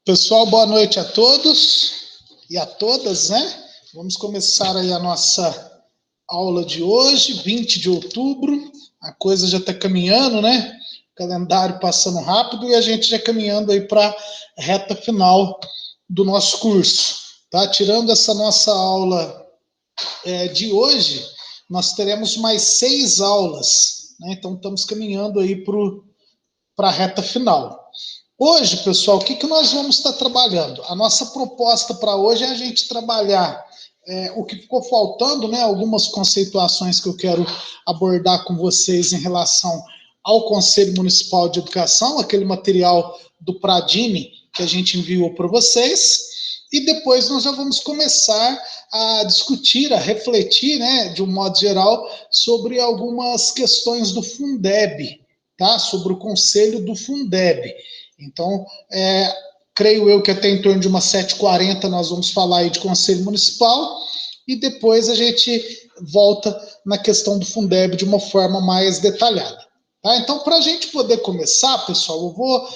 Pessoal, boa noite a todos e a todas, né? Vamos começar aí a nossa aula de hoje, 20 de outubro. A coisa já está caminhando, né? O calendário passando rápido e a gente já caminhando aí para a reta final do nosso curso, tá? Tirando essa nossa aula de hoje, nós teremos mais 6 aulas, né? Então estamos caminhando aí para a reta final. Hoje, pessoal, o que nós vamos estar trabalhando? A nossa proposta para hoje é a gente trabalhar o que ficou faltando, né? Algumas conceituações que eu quero abordar com vocês em relação ao Conselho Municipal de Educação, aquele material do Pradini que a gente enviou para vocês, e depois nós já vamos começar a discutir, a refletir, né, de um modo geral, sobre algumas questões do Fundeb, tá? Sobre o Conselho do Fundeb. Então, creio eu que até em torno de umas 7h40 nós vamos falar aí de Conselho Municipal e depois a gente volta na questão do Fundeb de uma forma mais detalhada. Tá? Então, para a gente poder começar, pessoal, eu vou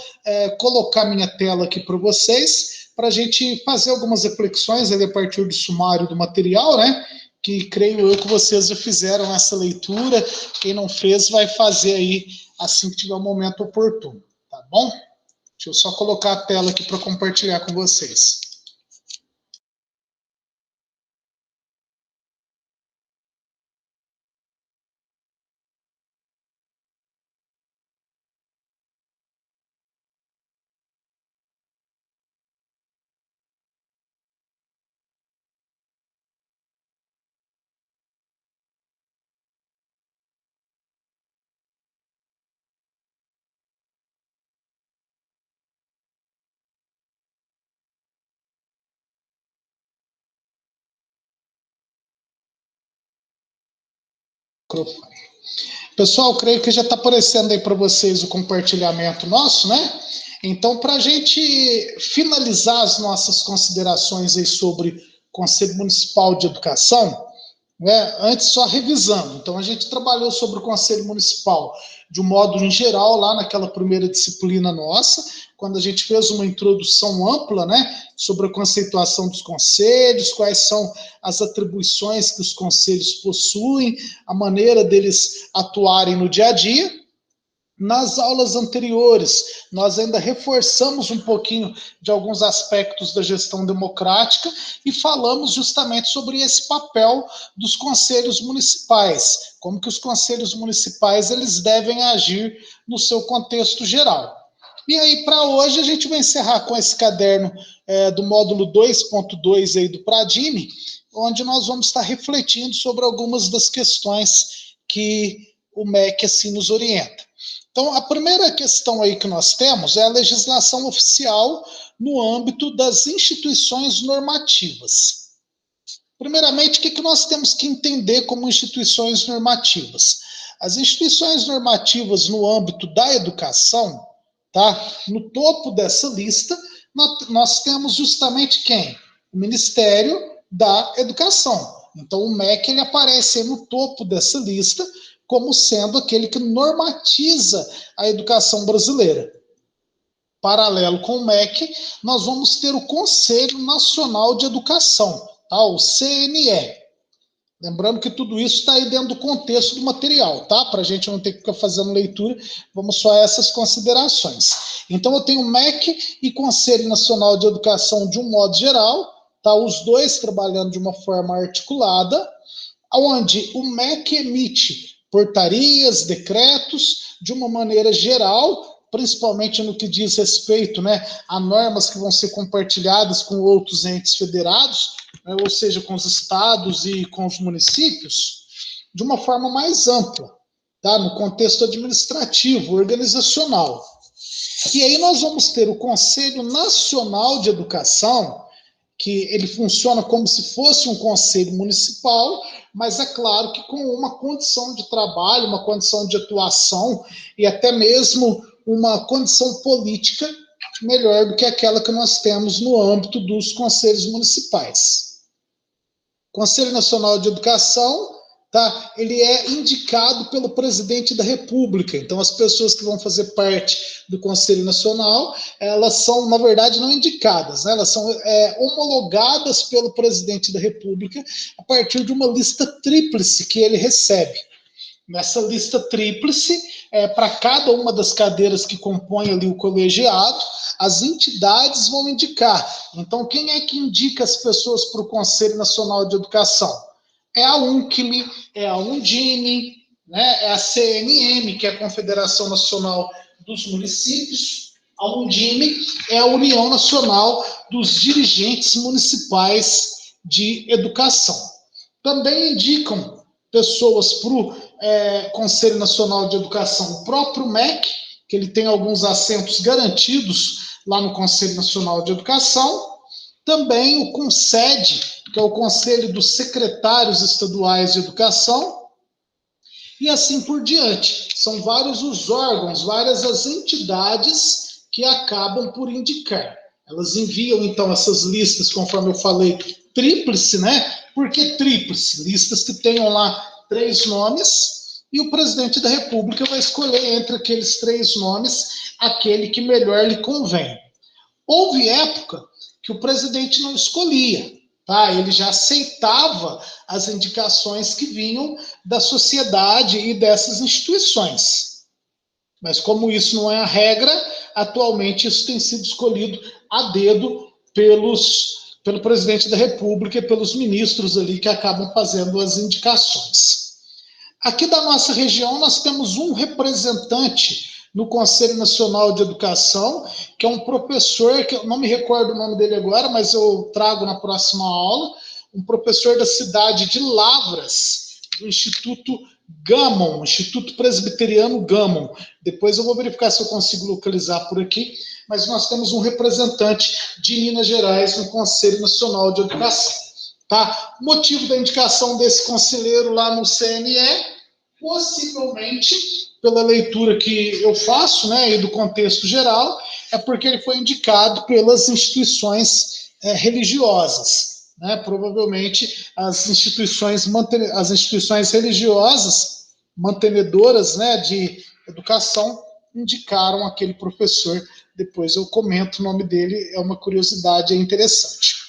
colocar minha tela aqui para vocês, para a gente fazer algumas reflexões ali a partir do sumário do material, né? Que creio eu que vocês já fizeram essa leitura. Quem não fez vai fazer aí assim que tiver o momento oportuno, tá bom? Deixa eu só colocar a tela aqui para compartilhar com vocês. Pessoal, creio que já está aparecendo aí para vocês o compartilhamento nosso, né? Então, para a gente finalizar as nossas considerações aí sobre Conselho Municipal de Educação, né, antes só revisando. Então, a gente trabalhou sobre o Conselho Municipal de um modo em geral, lá naquela primeira disciplina nossa, quando a gente fez uma introdução ampla, né, sobre a conceituação dos conselhos, quais são as atribuições que os conselhos possuem, a maneira deles atuarem no dia a dia. Nas aulas anteriores, nós ainda reforçamos um pouquinho de alguns aspectos da gestão democrática e falamos justamente sobre esse papel dos conselhos municipais, como que os conselhos municipais eles devem agir no seu contexto geral. E aí, para hoje, a gente vai encerrar com esse caderno do módulo 2.2 aí do Pradini, onde nós vamos estar refletindo sobre algumas das questões que o MEC assim nos orienta. Então, a primeira questão aí que nós temos é a legislação oficial no âmbito das instituições normativas. Primeiramente, o que nós temos que entender como instituições normativas? As instituições normativas no âmbito da educação, tá? No topo dessa lista, nós temos justamente quem? O Ministério da Educação. Então, o MEC ele aparece aí no topo dessa lista, como sendo aquele que normatiza a educação brasileira. Paralelo com o MEC, nós vamos ter o Conselho Nacional de Educação, tá? O CNE. Lembrando que tudo isso está aí dentro do contexto do material, tá? Para a gente não ter que ficar fazendo leitura, vamos só a essas considerações. Então, eu tenho MEC e Conselho Nacional de Educação de um modo geral, tá? Os dois trabalhando de uma forma articulada, onde o MEC emite portarias, decretos, de uma maneira geral, principalmente no que diz respeito, né, a normas que vão ser compartilhadas com outros entes federados, né, ou seja, com os estados e com os municípios, de uma forma mais ampla, tá, no contexto administrativo, organizacional. E aí nós vamos ter o Conselho Nacional de Educação, que ele funciona como se fosse um conselho municipal, mas é claro que com uma condição de trabalho, uma condição de atuação e até mesmo uma condição política melhor do que aquela que nós temos no âmbito dos conselhos municipais. Conselho Nacional de Educação tá? Ele é indicado pelo presidente da República. Então, as pessoas que vão fazer parte do Conselho Nacional, elas são, na verdade, não indicadas, né? Elas são homologadas pelo presidente da República a partir de uma lista tríplice que ele recebe. Nessa lista tríplice, para cada uma das cadeiras que compõem ali o colegiado, as entidades vão indicar. Então, quem é que indica as pessoas para o Conselho Nacional de Educação? É a UNCM, é a Undime, né? É a CNM, que é a Confederação Nacional dos Municípios. A Undime é a União Nacional dos Dirigentes Municipais de Educação. Também indicam pessoas para o Conselho Nacional de Educação, o próprio MEC, que ele tem alguns assentos garantidos lá no Conselho Nacional de Educação. Também o CONSED, que é o Conselho dos Secretários Estaduais de Educação, e assim por diante. São vários os órgãos, várias as entidades que acabam por indicar. Elas enviam, então, essas listas, conforme eu falei, tríplice, né? Por que tríplice? Listas que tenham lá 3 nomes, e o presidente da República vai escolher entre aqueles 3 nomes aquele que melhor lhe convém. Houve época que o presidente não escolhia, tá? Ele já aceitava as indicações que vinham da sociedade e dessas instituições. Mas como isso não é a regra, atualmente isso tem sido escolhido a dedo pelo presidente da República e pelos ministros ali que acabam fazendo as indicações. Aqui da nossa região nós temos um representante no Conselho Nacional de Educação, que é um professor, que eu não me recordo o nome dele agora, mas eu trago na próxima aula, um professor da cidade de Lavras, do Instituto Gamon, Instituto Presbiteriano Gamon. Depois eu vou verificar se eu consigo localizar por aqui, mas nós temos um representante de Minas Gerais no Conselho Nacional de Educação. Tá? O motivo da indicação desse conselheiro lá no CNE, possivelmente, pela leitura que eu faço, né, e do contexto geral, é porque ele foi indicado pelas instituições religiosas. Né? Provavelmente as instituições religiosas mantenedoras, né, de educação indicaram aquele professor. Depois eu comento o nome dele, é uma curiosidade, é interessante.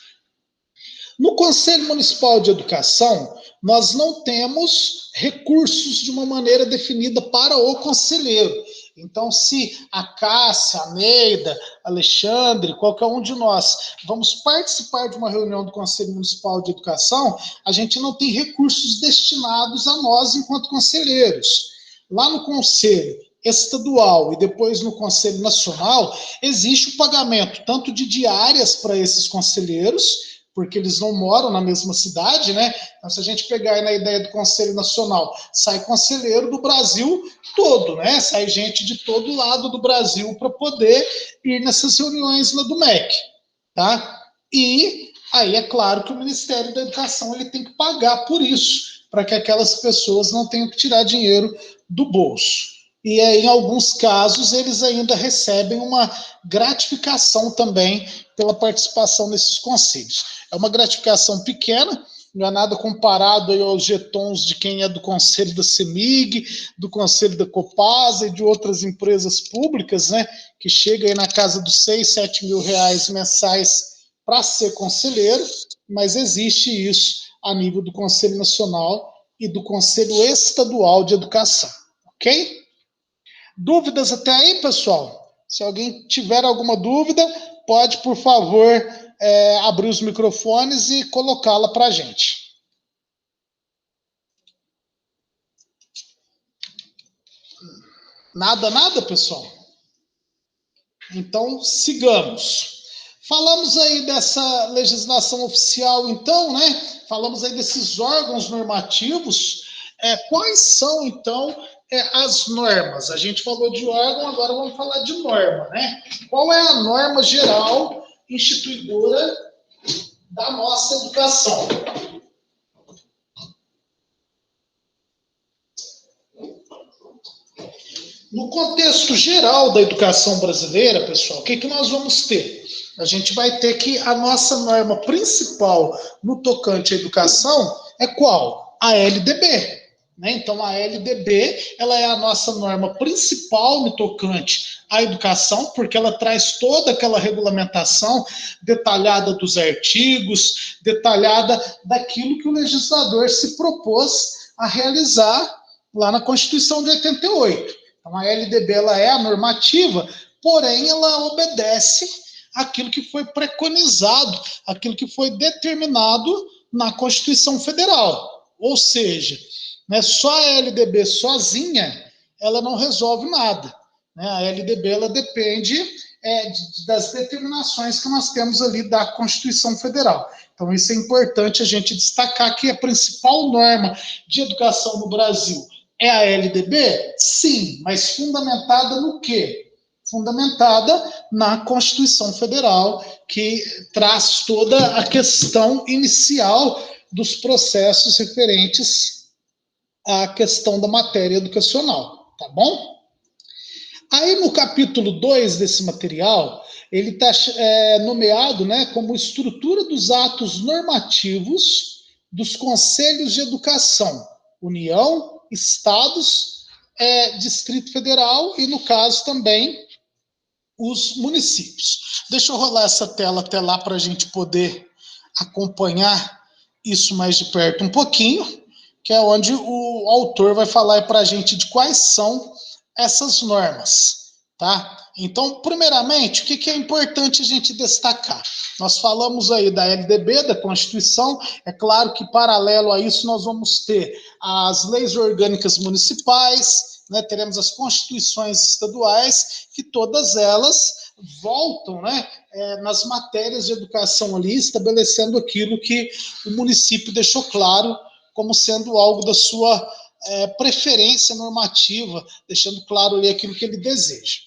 No Conselho Municipal de Educação, nós não temos recursos de uma maneira definida para o conselheiro. Então, se a Cássia, a Neida, Alexandre, qualquer um de nós vamos participar de uma reunião do Conselho Municipal de Educação, a gente não tem recursos destinados a nós enquanto conselheiros. Lá no Conselho Estadual e depois no Conselho Nacional, existe o pagamento tanto de diárias para esses conselheiros, porque eles não moram na mesma cidade, né? Então, se a gente pegar aí na ideia do Conselho Nacional, sai conselheiro do Brasil todo, né? Sai gente de todo lado do Brasil para poder ir nessas reuniões lá do MEC, tá? E aí é claro que o Ministério da Educação ele tem que pagar por isso, para que aquelas pessoas não tenham que tirar dinheiro do bolso. E aí, em alguns casos, eles ainda recebem uma gratificação também pela participação nesses conselhos. É uma gratificação pequena, não é nada comparado aí aos jetons de quem é do Conselho da CEMIG, do Conselho da Copasa e de outras empresas públicas, né, que chega aí na casa dos 6, 7 mil reais mensais para ser conselheiro, mas existe isso a nível do Conselho Nacional e do Conselho Estadual de Educação, ok? Dúvidas até aí, pessoal? Se alguém tiver alguma dúvida, pode, por favor, abrir os microfones e colocá-la para a gente. Nada, pessoal? Então, sigamos. Falamos aí dessa legislação oficial, então, né? Falamos aí desses órgãos normativos. Quais são, então, as normas? A gente falou de órgão, agora vamos falar de norma, né? Qual é a norma geral instituidora da nossa educação? No contexto geral da educação brasileira, pessoal, o que nós vamos ter? A gente vai ter que a nossa norma principal no tocante à educação é qual? A LDB. Né? Então, a LDB ela é a nossa norma principal no tocante à educação, porque ela traz toda aquela regulamentação detalhada dos artigos, detalhada daquilo que o legislador se propôs a realizar lá na Constituição de 88. Então, a LDB ela é a normativa, porém, ela obedece àquilo que foi preconizado, àquilo que foi determinado na Constituição Federal. Ou seja, né, só a LDB sozinha, ela não resolve nada. Né? A LDB ela depende das determinações que nós temos ali da Constituição Federal. Então, isso é importante a gente destacar que a principal norma de educação no Brasil é a LDB? Sim, mas fundamentada no quê? Fundamentada na Constituição Federal, que traz toda a questão inicial dos processos referentes à questão da matéria educacional, tá bom? Aí no capítulo 2 desse material, ele está nomeado, né, como estrutura dos atos normativos dos conselhos de educação, União, Estados, Distrito Federal e, no caso, também os municípios. Deixa eu rolar essa tela até lá para a gente poder acompanhar isso mais de perto um pouquinho, que é onde o autor vai falar para a gente de quais são essas normas, tá? Então, primeiramente, o que é importante a gente destacar? Nós falamos aí da LDB, da Constituição, é claro que paralelo a isso nós vamos ter as leis orgânicas municipais, né, teremos as constituições estaduais, que todas elas voltam, né, nas matérias de educação ali, estabelecendo aquilo que o município deixou claro como sendo algo da sua preferência normativa, deixando claro ali aquilo que ele deseja.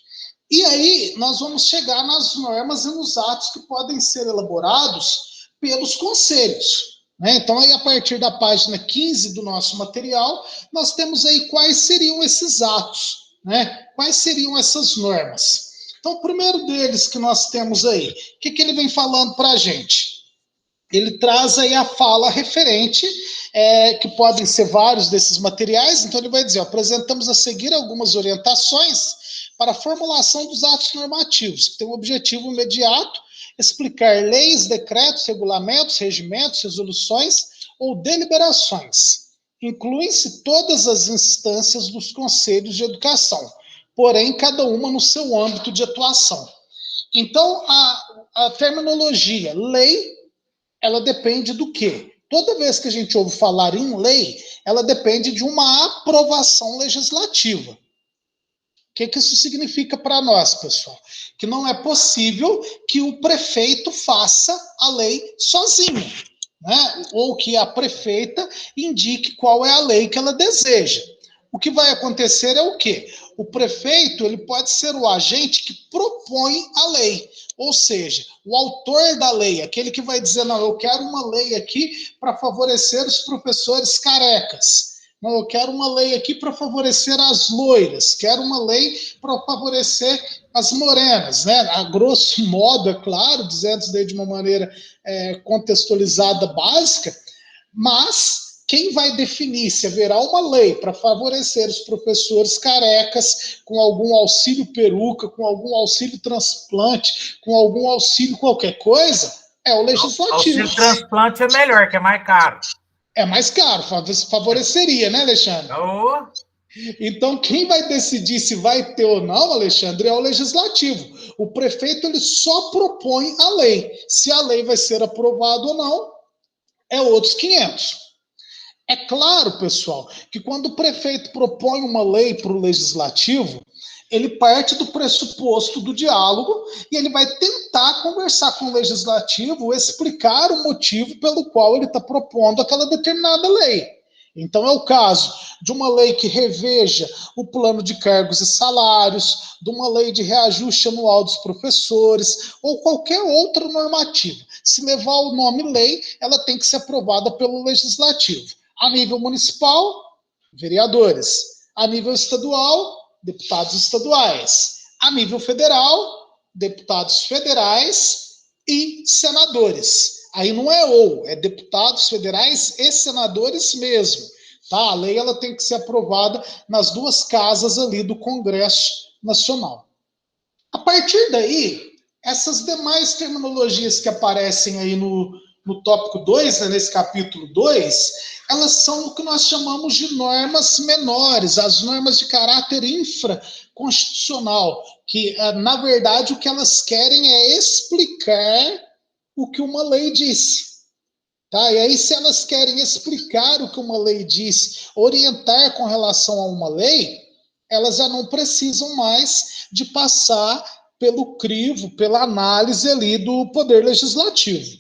E aí nós vamos chegar nas normas e nos atos que podem ser elaborados pelos conselhos. Né? Então, aí, a partir da página 15 do nosso material, nós temos aí quais seriam esses atos, né? Quais seriam essas normas. Então, o primeiro deles que nós temos aí, o que ele vem falando para a gente? Ele traz aí a fala referente, que podem ser vários desses materiais, então ele vai dizer, apresentamos a seguir algumas orientações para a formulação dos atos normativos, que tem um objetivo imediato, explicar leis, decretos, regulamentos, regimentos, resoluções ou deliberações. Incluem-se todas as instâncias dos conselhos de educação, porém, cada uma no seu âmbito de atuação. Então, a terminologia lei, ela depende do quê? Toda vez que a gente ouve falar em lei, ela depende de uma aprovação legislativa. O que isso significa para nós, pessoal? Que não é possível que o prefeito faça a lei sozinho, né? Ou que a prefeita indique qual é a lei que ela deseja. O que vai acontecer é o quê? O prefeito ele pode ser o agente que propõe a lei, ou seja, o autor da lei, aquele que vai dizer, não, eu quero uma lei aqui para favorecer os professores carecas. Não, eu quero uma lei aqui para favorecer as loiras, quero uma lei para favorecer as morenas, né? A grosso modo, é claro, dizendo isso de uma maneira contextualizada, básica, mas quem vai definir se haverá uma lei para favorecer os professores carecas com algum auxílio peruca, com algum auxílio transplante, com algum auxílio qualquer coisa, é o legislativo. Auxílio transplante é melhor, que é mais caro. É mais caro, favoreceria, né, Alexandre? Oh. Então, quem vai decidir se vai ter ou não, Alexandre, é o legislativo. O prefeito ele só propõe a lei. Se a lei vai ser aprovada ou não, é outros 500. É claro, pessoal, que quando o prefeito propõe uma lei para o legislativo, ele parte do pressuposto do diálogo e ele vai tentar conversar com o legislativo, explicar o motivo pelo qual ele está propondo aquela determinada lei. Então é o caso de uma lei que reveja o plano de cargos e salários, de uma lei de reajuste anual dos professores, ou qualquer outra normativa. Se levar o nome lei, ela tem que ser aprovada pelo legislativo. A nível municipal, vereadores. A nível estadual, deputados estaduais. A nível federal, deputados federais e senadores. Aí não é ou, é deputados federais e senadores mesmo. Tá? A lei ela tem que ser aprovada nas duas casas ali do Congresso Nacional. A partir daí, essas demais terminologias que aparecem aí no tópico 2, né, nesse capítulo 2, elas são o que nós chamamos de normas menores, as normas de caráter infraconstitucional, que, na verdade, o que elas querem é explicar o que uma lei disse. Tá? E aí, se elas querem explicar o que uma lei diz, orientar com relação a uma lei, elas já não precisam mais de passar pelo crivo, pela análise ali do Poder Legislativo.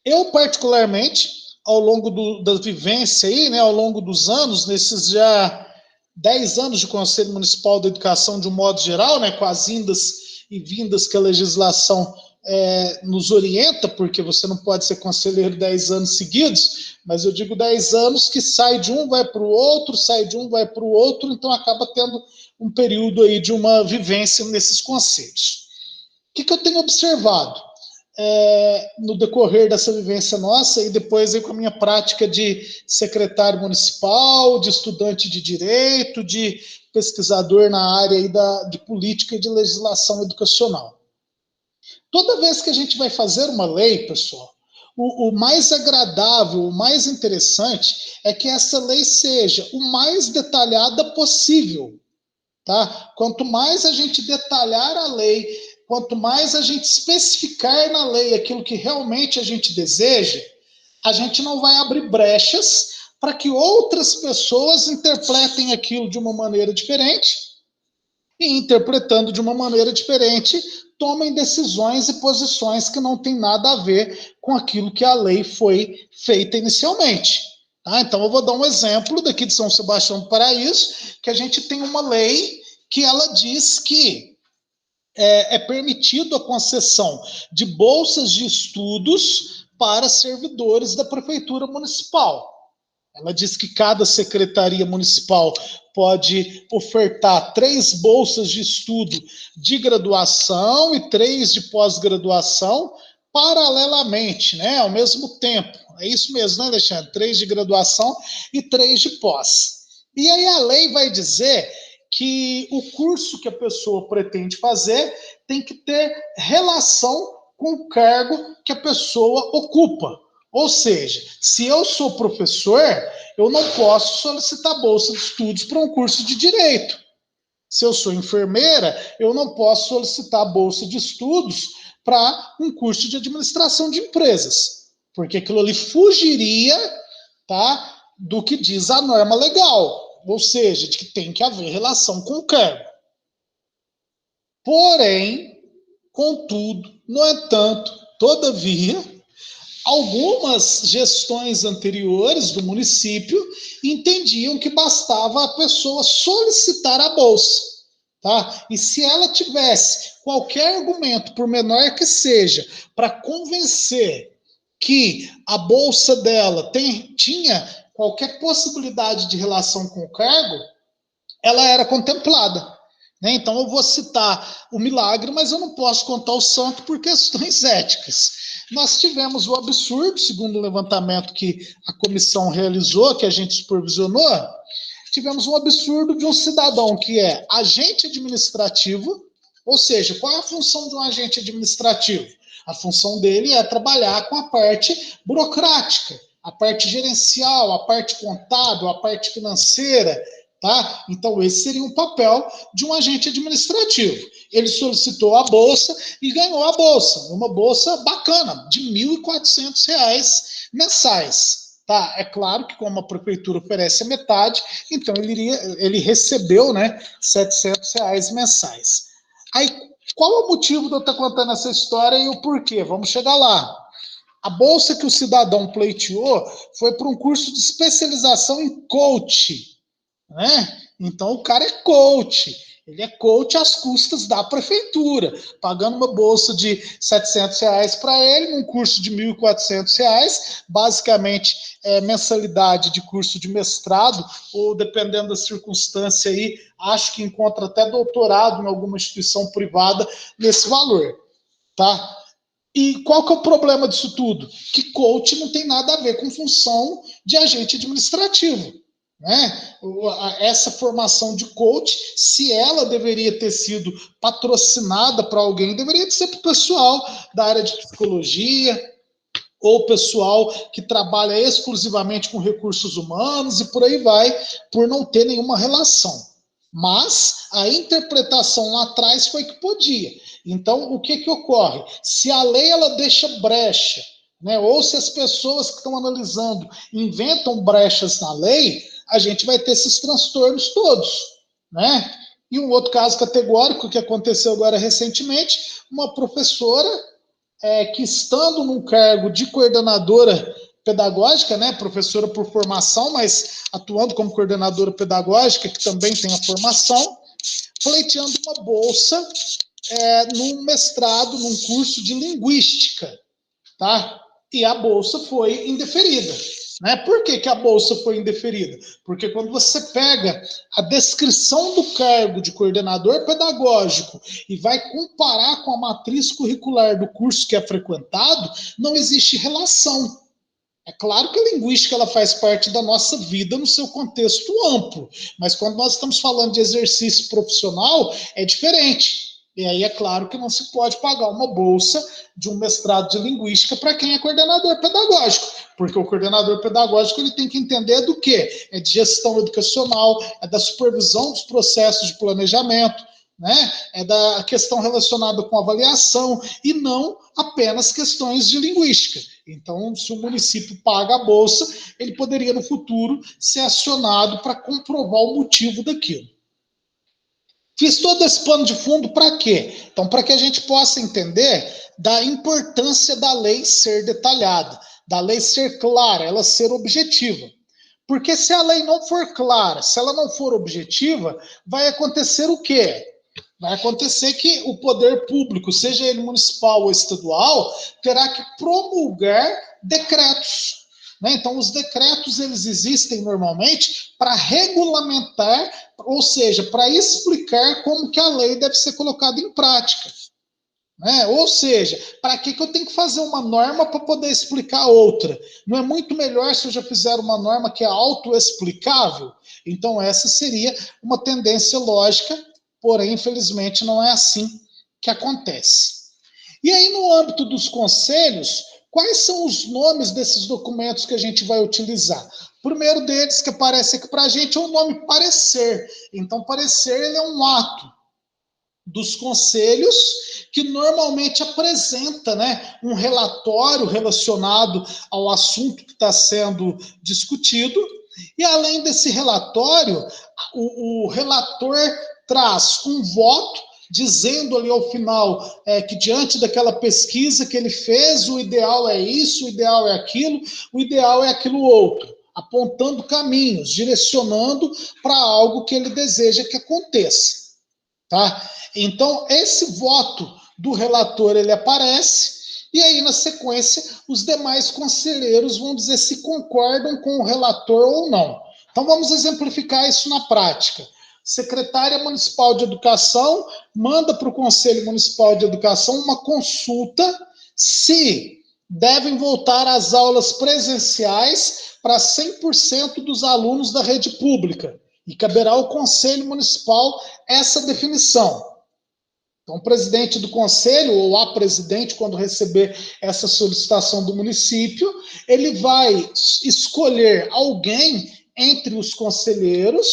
Eu, particularmente, ao longo da vivência aí, né, ao longo dos anos, nesses já 10 anos de Conselho Municipal da Educação de um modo geral, né, com as indas e vindas que a legislação nos orienta, porque você não pode ser conselheiro 10 anos seguidos, mas eu digo 10 anos que sai de um, vai para o outro, sai de um, vai para o outro, então acaba tendo um período aí de uma vivência nesses conselhos. O que eu tenho observado no decorrer dessa vivência nossa e depois aí com a minha prática de secretário municipal, de estudante de direito, de pesquisador na área aí de política e de legislação educacional. Toda vez que a gente vai fazer uma lei, pessoal, o mais agradável, o mais interessante é que essa lei seja o mais detalhada possível. Tá? Quanto mais a gente detalhar a lei, quanto mais a gente especificar na lei aquilo que realmente a gente deseja, a gente não vai abrir brechas para que outras pessoas interpretem aquilo de uma maneira diferente e, interpretando de uma maneira diferente, tomem decisões e posições que não têm nada a ver com aquilo que a lei foi feita inicialmente. Tá? Então, eu vou dar um exemplo daqui de São Sebastião do Paraíso, que a gente tem uma lei que ela diz que é permitido a concessão de bolsas de estudos para servidores da Prefeitura Municipal. Ela diz que cada secretaria municipal pode ofertar 3 bolsas de estudo de graduação e 3 de pós-graduação paralelamente, né, ao mesmo tempo. É isso mesmo, né, Alexandre? 3 de graduação e 3 de pós. E aí a lei vai dizer que o curso que a pessoa pretende fazer tem que ter relação com o cargo que a pessoa ocupa. Ou seja, se eu sou professor, eu não posso solicitar bolsa de estudos para um curso de direito. Se eu sou enfermeira, eu não posso solicitar bolsa de estudos para um curso de administração de empresas, porque aquilo ali fugiria, tá, do que diz a norma legal, ou seja, de que tem que haver relação com o cargo. Porém, contudo, no entanto, todavia, algumas gestões anteriores do município entendiam que bastava a pessoa solicitar a bolsa, tá? E se ela tivesse qualquer argumento, por menor que seja, para convencer que a bolsa dela tinha qualquer possibilidade de relação com o cargo, ela era contemplada. Né? Então eu vou citar o milagre, mas eu não posso contar o santo por questões éticas. Nós tivemos o absurdo, segundo o levantamento que a comissão realizou, que a gente supervisionou, tivemos um absurdo de um cidadão que é agente administrativo, ou seja, qual é a função de um agente administrativo? A função dele é trabalhar com a parte burocrática, a parte gerencial, a parte contábil, a parte financeira, tá? Então, esse seria um papel de um agente administrativo. Ele solicitou a bolsa e ganhou a bolsa, uma bolsa bacana, de R$ 1.400 mensais. Tá? É claro que como a prefeitura oferece a metade, então ele recebeu, né, R$ 700 mensais. Aí, qual é o motivo de eu estar contando essa história e o porquê? Vamos chegar lá. A bolsa que o cidadão pleiteou foi para um curso de especialização em coach, né? Então o cara é coach, ele é coach às custas da prefeitura, pagando uma bolsa de R$ 700 para ele, num curso de R$ 1.400, basicamente mensalidade de curso de mestrado, ou dependendo da circunstância aí, acho que encontra até doutorado em alguma instituição privada nesse valor, tá? E qual que é o problema disso tudo? Que coach não tem nada a ver com função de agente administrativo. Né? Essa formação de coach, se ela deveria ter sido patrocinada para alguém, deveria ser para o pessoal da área de psicologia, ou pessoal que trabalha exclusivamente com recursos humanos e por aí vai, por não ter nenhuma relação. Mas a interpretação lá atrás foi que podia. Então, o que ocorre? Se a lei ela deixa brecha, né, ou se as pessoas que estão analisando inventam brechas na lei, a gente vai ter esses transtornos todos. Né? E um outro caso categórico que aconteceu agora recentemente, uma professora que estando num cargo de coordenadora pedagógica, né, professora por formação, mas atuando como coordenadora pedagógica, que também tem a formação, pleiteando uma bolsa num mestrado, num curso de linguística, tá? E a bolsa foi indeferida. Né? Por que a bolsa foi indeferida? Porque quando você pega a descrição do cargo de coordenador pedagógico e vai comparar com a matriz curricular do curso que é frequentado, não existe relação. É claro que a linguística ela faz parte da nossa vida no seu contexto amplo, mas quando nós estamos falando de exercício profissional, é diferente. E aí é claro que não se pode pagar uma bolsa de um mestrado de linguística para quem é coordenador pedagógico, porque o coordenador pedagógico ele tem que entender do quê? É de gestão educacional, é da supervisão dos processos de planejamento, né? É da questão relacionada com avaliação e não apenas questões de linguística. Então, se o município paga a bolsa, ele poderia no futuro ser acionado para comprovar o motivo daquilo. Fiz todo esse pano de fundo para quê? Então, para que a gente possa entender da importância da lei ser detalhada, da lei ser clara, ela ser objetiva. Porque se a lei não for clara, se ela não for objetiva, vai acontecer o quê? Vai acontecer que o poder público, seja ele municipal ou estadual, terá que promulgar decretos. Né? Então, os decretos eles existem normalmente para regulamentar, ou seja, para explicar como que a lei deve ser colocada em prática. Né? Ou seja, para que eu tenho que fazer uma norma para poder explicar outra? Não é muito melhor se eu já fizer uma norma que é autoexplicável? Então, essa seria uma tendência lógica, porém, infelizmente, não é assim que acontece. E aí, no âmbito dos conselhos, quais são os nomes desses documentos que a gente vai utilizar? O primeiro deles que aparece aqui para a gente é o nome parecer. Então, parecer ele é um ato dos conselhos que normalmente apresenta, né, um relatório relacionado ao assunto que está sendo discutido. E além desse relatório, o relator traz um voto dizendo ali ao final que diante daquela pesquisa que ele fez, o ideal é isso, o ideal é aquilo, o ideal é aquilo outro, apontando caminhos, direcionando para algo que ele deseja que aconteça. Tá? Então, esse voto do relator, ele aparece, e aí, na sequência, os demais conselheiros vão dizer se concordam com o relator ou não. Então, vamos exemplificar isso na prática. Secretária Municipal de Educação manda para o Conselho Municipal de Educação uma consulta se devem voltar às aulas presenciais para 100% dos alunos da rede pública. E caberá ao Conselho Municipal essa definição. Então, o presidente do conselho, ou a presidente, quando receber essa solicitação do município, ele vai escolher alguém entre os conselheiros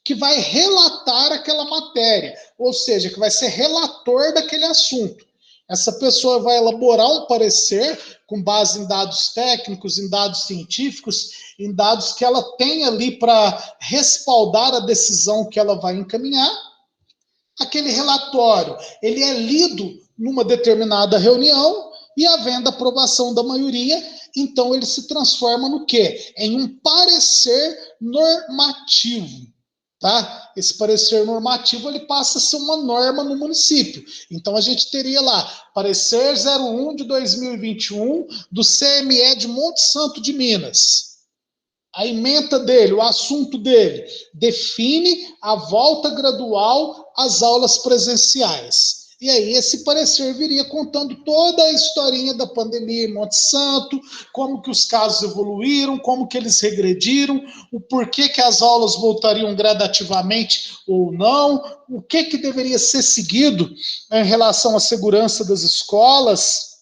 que vai relatar aquela matéria, ou seja, que vai ser relator daquele assunto. Essa pessoa vai elaborar um parecer com base em dados técnicos, em dados científicos, em dados que ela tem ali para respaldar a decisão que ela vai encaminhar. Aquele relatório, ele é lido numa determinada reunião e, havendo aprovação da maioria, então ele se transforma no quê? Em um parecer normativo. Tá? Esse parecer normativo ele passa a ser uma norma no município. Então a gente teria lá parecer 01 de 2021 do CME de Monte Santo de Minas. A ementa dele, o assunto dele, define a volta gradual às aulas presenciais. E aí esse parecer viria contando toda a historinha da pandemia em Monte Santo, como que os casos evoluíram, como que eles regrediram, o porquê que as aulas voltariam gradativamente ou não, o que deveria ser seguido, né, em relação à segurança das escolas,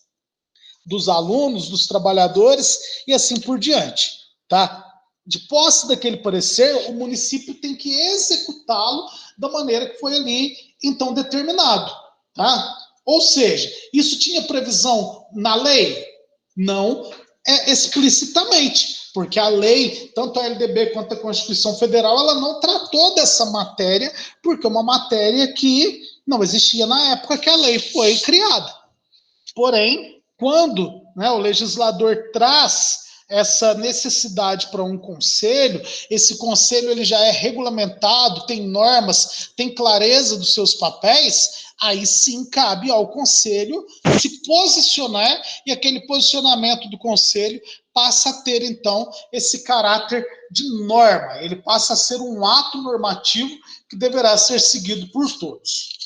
dos alunos, dos trabalhadores e assim por diante, tá? De posse daquele parecer, o município tem que executá-lo da maneira que foi ali então determinado. Tá? Ou seja, isso tinha previsão na lei? Não explicitamente, porque a lei, tanto a LDB quanto a Constituição Federal, ela não tratou dessa matéria, porque é uma matéria que não existia na época que a lei foi criada. Porém, quando, né, o legislador traz essa necessidade para um conselho, esse conselho ele já é regulamentado, tem normas, tem clareza dos seus papéis, aí sim cabe ao conselho se posicionar e aquele posicionamento do conselho passa a ter, então, esse caráter de norma, ele passa a ser um ato normativo que deverá ser seguido por todos.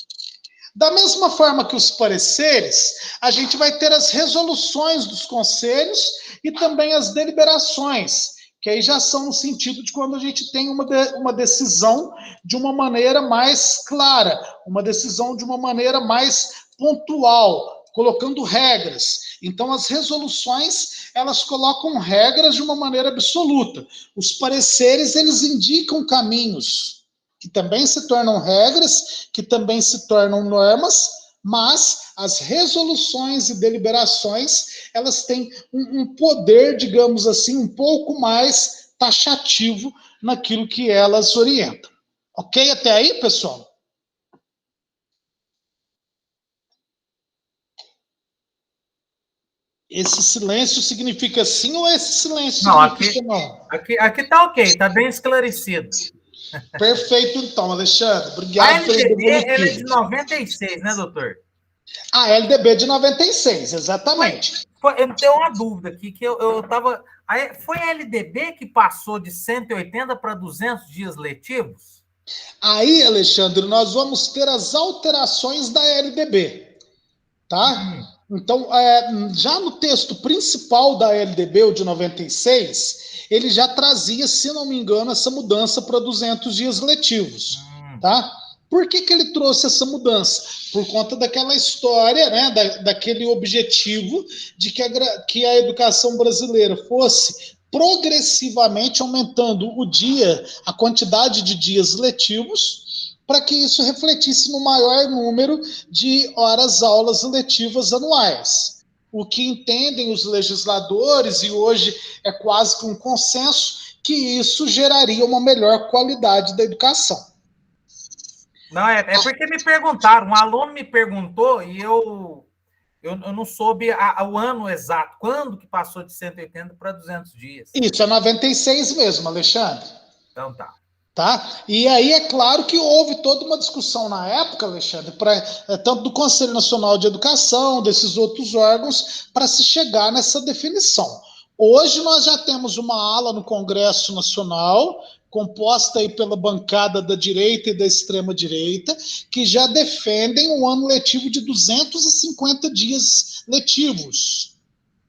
Da mesma forma que os pareceres, a gente vai ter as resoluções dos conselhos e também as deliberações, que aí já são no sentido de quando a gente tem uma decisão de uma maneira mais clara, uma decisão de uma maneira mais pontual, colocando regras. Então, as resoluções, elas colocam regras de uma maneira absoluta. Os pareceres, eles indicam caminhos, que também se tornam regras, que também se tornam normas, mas as resoluções e deliberações, elas têm um poder, digamos assim, um pouco mais taxativo naquilo que elas orientam. Ok até aí, pessoal? Esse silêncio significa sim ou esse silêncio Não, significa não? aqui tá ok, tá bem esclarecido. Perfeito, então, Alexandre. A Obrigado pelo LDB, ela é de devolutivo. 96, né, doutor? A LDB de 96, exatamente. Eu tenho uma dúvida aqui, que eu tava... Foi a LDB que passou de 180 para 200 dias letivos? Aí, Alexandre, nós vamos ter as alterações da LDB, tá? Então, já no texto principal da LDB, o de 96, ele já trazia, se não me engano, essa mudança para 200 dias letivos, tá? Por que ele trouxe essa mudança? Por conta daquela história, né, daquele objetivo de que a educação brasileira fosse progressivamente aumentando a quantidade de dias letivos, para que isso refletisse no maior número de horas-aulas letivas anuais. O que entendem os legisladores, e hoje é quase que um consenso, que isso geraria uma melhor qualidade da educação. Não, é porque me perguntaram, um aluno me perguntou e eu não soube o ano exato, quando que passou de 180 para 200 dias. Isso, é 96 mesmo, Alexandre. Então tá. Tá? E aí é claro que houve toda uma discussão na época, Alexandre, tanto do Conselho Nacional de Educação, desses outros órgãos, para se chegar nessa definição. Hoje nós já temos uma ala no Congresso Nacional, composta aí pela bancada da direita e da extrema-direita, que já defendem um ano letivo de 250 dias letivos.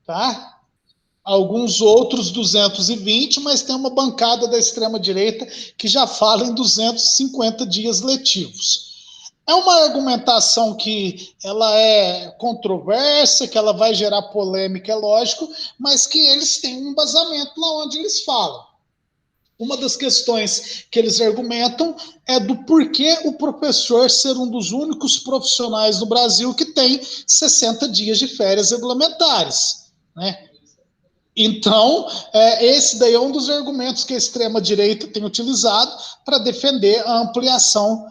Tá? Alguns outros 220, mas tem uma bancada da extrema-direita que já fala em 250 dias letivos. É uma argumentação que ela é controversa, que ela vai gerar polêmica, é lógico, mas que eles têm um embasamento lá onde eles falam. Uma das questões que eles argumentam é do porquê o professor ser um dos únicos profissionais no Brasil que tem 60 dias de férias regulamentares, né? Então, esse daí é um dos argumentos que a extrema-direita tem utilizado para defender a ampliação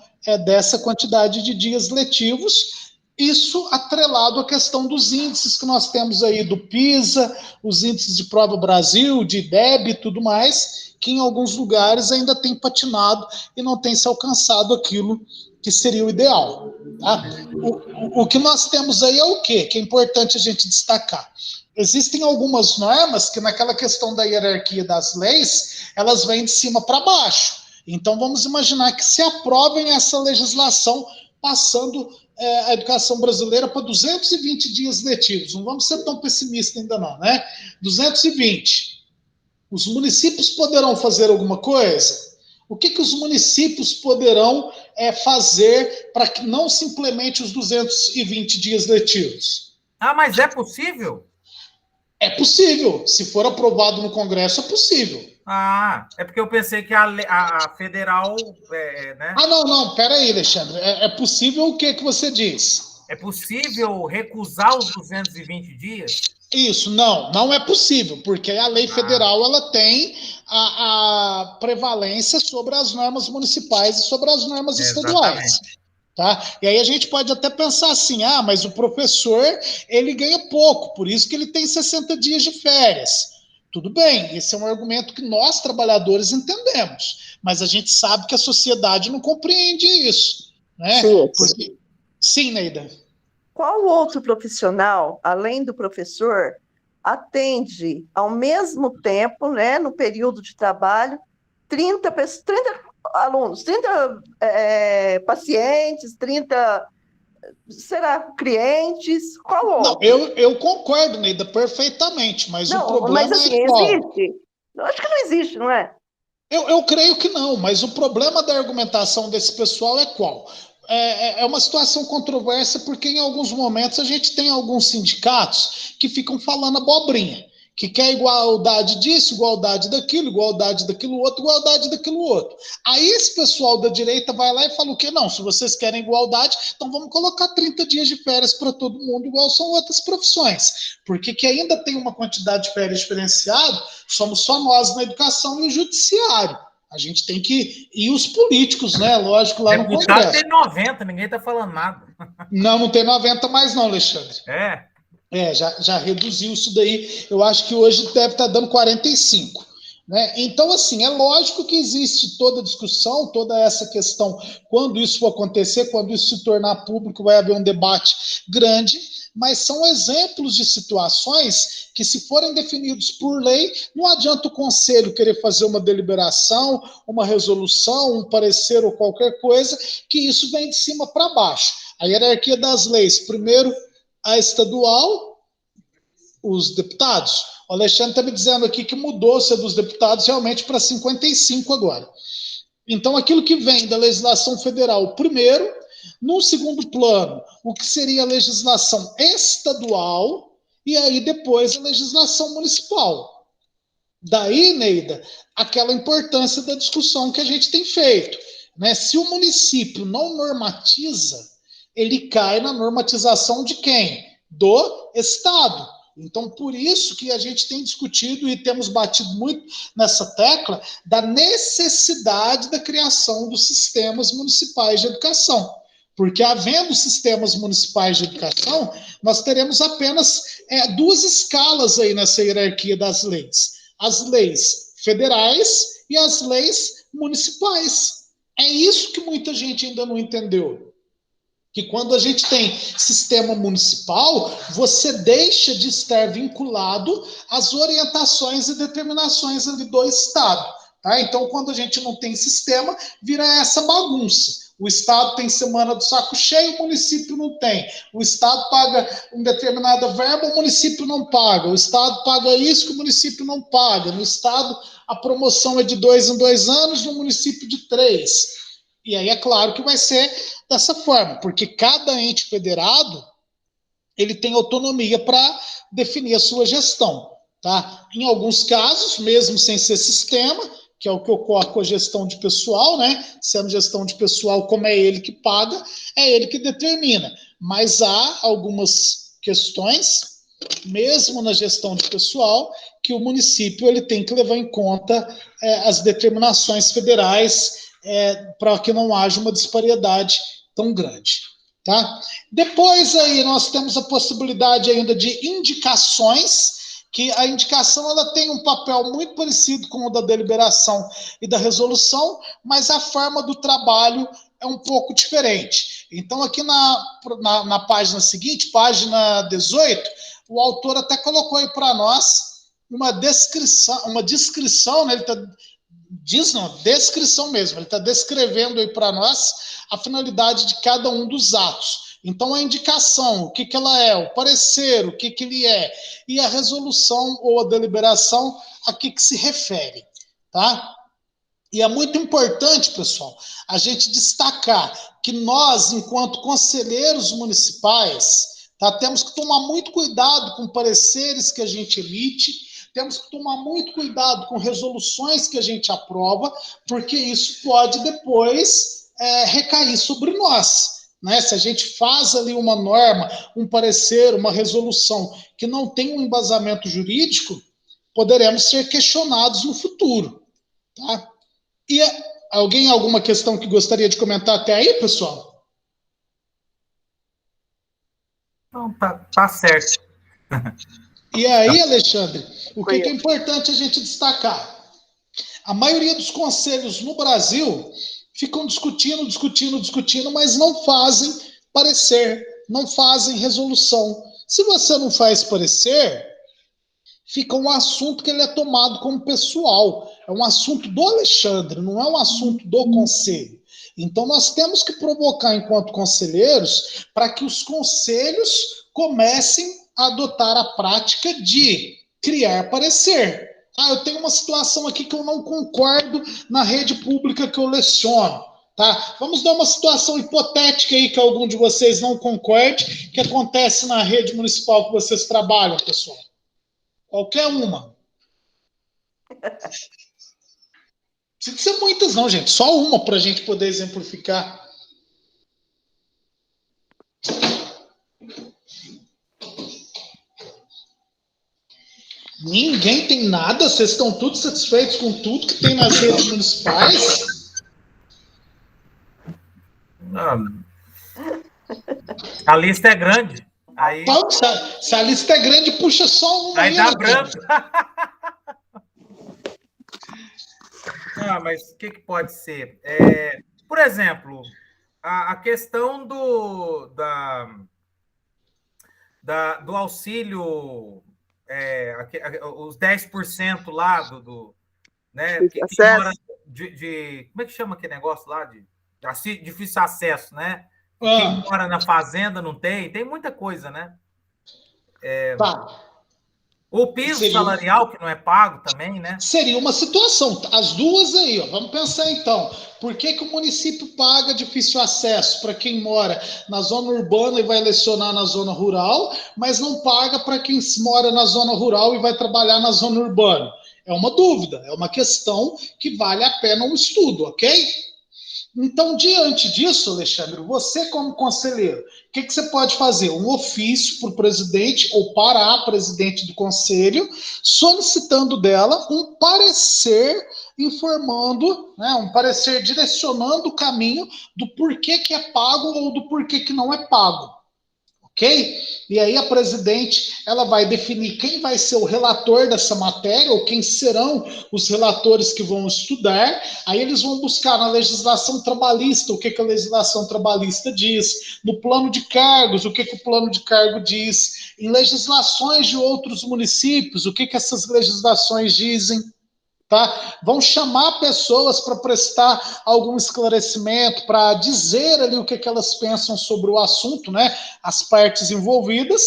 dessa quantidade de dias letivos, isso atrelado à questão dos índices que nós temos aí do PISA, os índices de Prova Brasil, de IDEB e tudo mais, que em alguns lugares ainda tem patinado e não tem se alcançado aquilo que seria o ideal. Tá? O que nós temos aí é o quê? Que é importante a gente destacar. Existem algumas normas que, naquela questão da hierarquia das leis, elas vêm de cima para baixo. Então, vamos imaginar que se aprovem essa legislação passando a educação brasileira para 220 dias letivos. Não vamos ser tão pessimistas ainda não, né? 220. Os municípios poderão fazer alguma coisa? O que os municípios poderão fazer para que não se implemente os 220 dias letivos? Mas é possível? É possível. Se for aprovado no Congresso, é possível. É porque eu pensei que a federal... né? Não, peraí, Alexandre. É possível o que você diz? É possível recusar os 220 dias? Isso, não é possível, porque a lei federal ela tem a prevalência sobre as normas municipais e sobre as normas estaduais. Tá? E aí a gente pode até pensar assim, mas o professor ele ganha pouco, por isso que ele tem 60 dias de férias. Tudo bem, esse é um argumento que nós, trabalhadores, entendemos, mas a gente sabe que a sociedade não compreende isso. Né? Sim. Sim, Neida. Qual outro profissional, além do professor, atende ao mesmo tempo, né, no período de trabalho, 30 alunos, 30 pacientes, 30 clientes? Qual outro? Não, eu concordo, Neida, perfeitamente, mas o problema assim, é qual? Existe? Eu acho que não existe, não é? Eu creio que não, mas o problema da argumentação desse pessoal é qual? É uma situação controversa porque em alguns momentos a gente tem alguns sindicatos que ficam falando abobrinha, que quer igualdade disso, igualdade daquilo outro. Aí esse pessoal da direita vai lá e fala o quê? Não, se vocês querem igualdade, então vamos colocar 30 dias de férias para todo mundo, igual são outras profissões. Porque que ainda tem uma quantidade de férias diferenciada, somos só nós na educação e o judiciário. A gente tem que... E os políticos, né? Lógico, lá no Congresso. Tem 90, ninguém está falando nada. Não tem 90 mais não, Alexandre. Já reduziu isso daí. Eu acho que hoje deve estar dando 45. Né? Então, assim, é lógico que existe toda a discussão, toda essa questão, quando isso for acontecer, quando isso se tornar público, vai haver um debate grande, mas são exemplos de situações que, se forem definidos por lei, não adianta o conselho querer fazer uma deliberação, uma resolução, um parecer ou qualquer coisa, que isso vem de cima para baixo. A hierarquia das leis, primeiro a estadual, os deputados. O Alexandre está me dizendo aqui que mudou-se dos deputados realmente para 55 agora. Então, aquilo que vem da legislação federal, primeiro, no segundo plano, o que seria a legislação estadual, e aí depois a legislação municipal. Daí, Neida, aquela importância da discussão que a gente tem feito. Né? Se o município não normatiza, ele cai na normatização de quem? Do Estado. Então, por isso que a gente tem discutido e temos batido muito nessa tecla da necessidade da criação dos sistemas municipais de educação. Porque, havendo sistemas municipais de educação, nós teremos apenas duas escalas aí nessa hierarquia das leis. As leis federais e as leis municipais. É isso que muita gente ainda não entendeu. Que quando a gente tem sistema municipal, você deixa de estar vinculado às orientações e determinações ali do Estado. Tá? Então, quando a gente não tem sistema, vira essa bagunça. O Estado tem semana do saco cheio, o município não tem. O Estado paga uma determinada verba, o município não paga. O Estado paga isso que o município não paga. No Estado, a promoção é de 2 em 2 anos, no município de 3. E aí é claro que vai ser dessa forma, porque cada ente federado ele tem autonomia para definir a sua gestão. Tá? Em alguns casos, mesmo sem ser sistema, que é o que ocorre com a gestão de pessoal, né? Sendo gestão de pessoal, como é ele que paga, é ele que determina. Mas há algumas questões, mesmo na gestão de pessoal, que o município ele tem que levar em conta as determinações federais para que não haja uma disparidade tão grande. Tá? Depois aí nós temos a possibilidade ainda de indicações, que a indicação ela tem um papel muito parecido com o da deliberação e da resolução, mas a forma do trabalho é um pouco diferente. Então, aqui na página seguinte, página 18, o autor até colocou aí para nós uma descrição, né? Ele está descrição mesmo, ele está descrevendo aí para nós a finalidade de cada um dos atos. Então, a indicação, o que, que ela é, o parecer, o que, que ele é, e a resolução ou a deliberação, a que se refere, tá? E é muito importante, pessoal, a gente destacar que nós, enquanto conselheiros municipais, tá, temos que tomar muito cuidado com pareceres que a gente emite, temos que tomar muito cuidado com resoluções que a gente aprova, porque isso pode depois recair sobre nós. Né? Se a gente faz ali uma norma, um parecer, uma resolução que não tem um embasamento jurídico, poderemos ser questionados no futuro. Tá? E alguém, alguma questão que gostaria de comentar até aí, pessoal? Então, tá certo. E aí, Alexandre, o que é importante a gente destacar? A maioria dos conselhos no Brasil ficam discutindo, mas não fazem parecer, não fazem resolução. Se você não faz parecer, fica um assunto que ele é tomado como pessoal. É um assunto do Alexandre, não é um assunto do conselho. Então, nós temos que provocar, enquanto conselheiros, para que os conselhos comecem a adotar a prática de criar parecer. Eu tenho uma situação aqui que eu não concordo na rede pública que eu leciono. Tá? Vamos dar uma situação hipotética aí que algum de vocês não concorde, que acontece na rede municipal que vocês trabalham, pessoal. Qualquer uma. Não precisa ser muitas não, gente. Só uma para a gente poder exemplificar. Ninguém tem nada? Vocês estão todos satisfeitos com tudo que tem nas redes municipais? A lista é grande. Aí... Então, se a lista é grande, puxa só uma. Aí dá branco. Mas o que pode ser? Por exemplo, a questão do auxílio, os 10% lá né, como é que chama aquele negócio lá? De difícil acesso, né? Quem mora na fazenda não tem muita coisa, né? Tá. O piso salarial, que não é pago também, né? Seria uma situação. As duas aí, ó. Vamos pensar então. Por que o município paga difícil acesso para quem mora na zona urbana e vai lecionar na zona rural, mas não paga para quem mora na zona rural e vai trabalhar na zona urbana? É uma dúvida, é uma questão que vale a pena um estudo, ok? Então, diante disso, Alexandre, você como conselheiro, o que você pode fazer? Um ofício para o presidente ou para a presidente do conselho, solicitando dela um parecer informando, né, um parecer direcionando o caminho do porquê que é pago ou do porquê que não é pago. Ok? E aí a presidente ela vai definir quem vai ser o relator dessa matéria ou quem serão os relatores que vão estudar. Aí eles vão buscar na legislação trabalhista o que a legislação trabalhista diz, no plano de cargos, o que o plano de cargo diz, em legislações de outros municípios, o que essas legislações dizem. Tá? Vão chamar pessoas para prestar algum esclarecimento, para dizer ali o que elas pensam sobre o assunto, né? As partes envolvidas.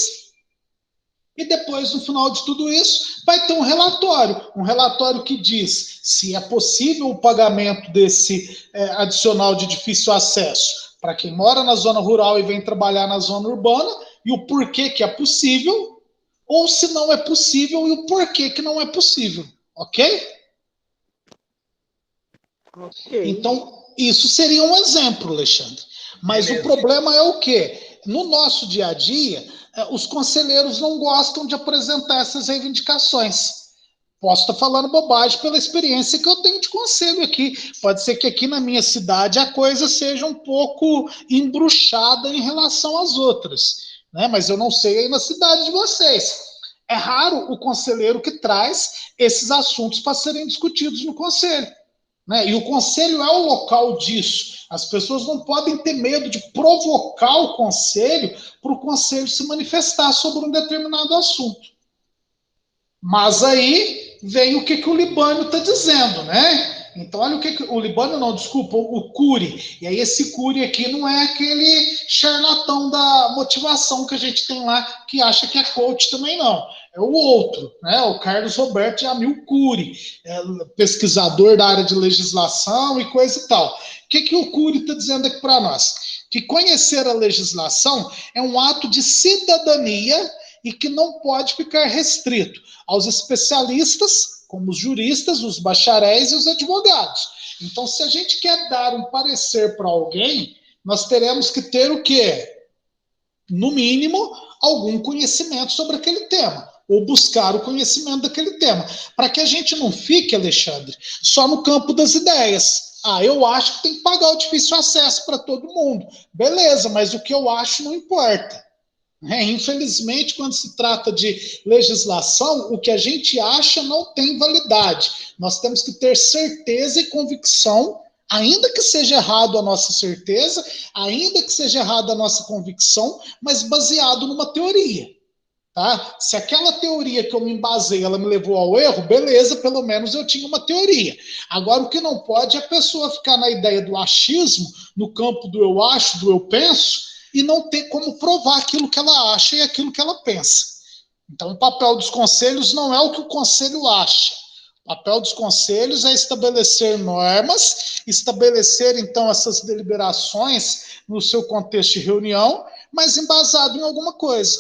E depois, no final de tudo isso, vai ter um relatório que diz se é possível o pagamento desse adicional de difícil acesso para quem mora na zona rural e vem trabalhar na zona urbana, e o porquê que é possível, ou se não é possível e o porquê que não é possível, ok? Okay. Então, isso seria um exemplo, Alexandre. Mas o problema é o quê? No nosso dia a dia, os conselheiros não gostam de apresentar essas reivindicações. Posso estar falando bobagem pela experiência que eu tenho de conselho aqui. Pode ser que aqui na minha cidade a coisa seja um pouco embruxada em relação às outras, né? Mas eu não sei aí na cidade de vocês. É raro o conselheiro que traz esses assuntos para serem discutidos no conselho. Né? E o conselho é o local disso. As pessoas não podem ter medo de provocar o conselho para o conselho se manifestar sobre um determinado assunto. Mas aí vem o que o Libânio está dizendo, né? Então, olha o Libânio não, desculpa, o Cury. E aí esse Cury aqui não é aquele charlatão da motivação que a gente tem lá, que acha que é coach também, não. É o outro, né? O Carlos Roberto Jamil Cury, pesquisador da área de legislação e coisa e tal. O que o Cury está dizendo aqui para nós? Que conhecer a legislação é um ato de cidadania e que não pode ficar restrito aos especialistas, como os juristas, os bacharéis e os advogados. Então, se a gente quer dar um parecer para alguém, nós teremos que ter o quê? No mínimo, algum conhecimento sobre aquele tema, ou buscar o conhecimento daquele tema, para que a gente não fique, Alexandre, só no campo das ideias. Eu acho que tem que pagar o difícil acesso para todo mundo. Beleza, mas o que eu acho não importa. Infelizmente, quando se trata de legislação, o que a gente acha não tem validade. Nós temos que ter certeza e convicção, ainda que seja errado a nossa certeza, ainda que seja errada a nossa convicção, mas baseado numa teoria. Tá? Se aquela teoria que eu me embasei, ela me levou ao erro, beleza, pelo menos eu tinha uma teoria. Agora, o que não pode é a pessoa ficar na ideia do achismo, no campo do eu acho, do eu penso, e não ter como provar aquilo que ela acha e aquilo que ela pensa. Então, o papel dos conselhos não é o que o conselho acha. O papel dos conselhos é estabelecer normas, estabelecer, então, essas deliberações no seu contexto de reunião, mas embasado em alguma coisa,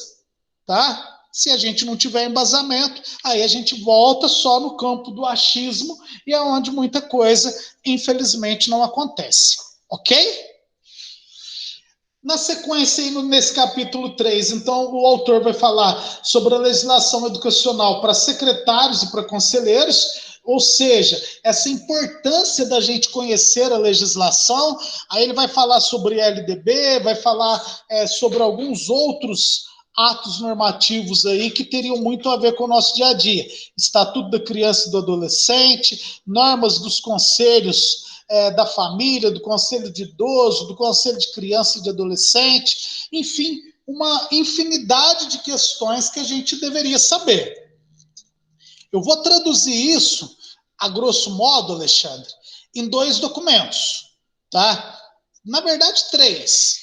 tá? Se a gente não tiver embasamento, aí a gente volta só no campo do achismo e é onde muita coisa, infelizmente, não acontece. Ok? Na sequência, nesse capítulo 3, então, o autor vai falar sobre a legislação educacional para secretários e para conselheiros, ou seja, essa importância da gente conhecer a legislação. Aí ele vai falar sobre LDB, vai falar sobre alguns outros atos normativos aí que teriam muito a ver com o nosso dia a dia. Estatuto da Criança e do Adolescente, normas dos conselhos da família, do conselho de idoso, do conselho de criança e de adolescente, enfim, uma infinidade de questões que a gente deveria saber. Eu vou traduzir isso, a grosso modo, Alexandre, em 2 documentos, tá? Na verdade, 3,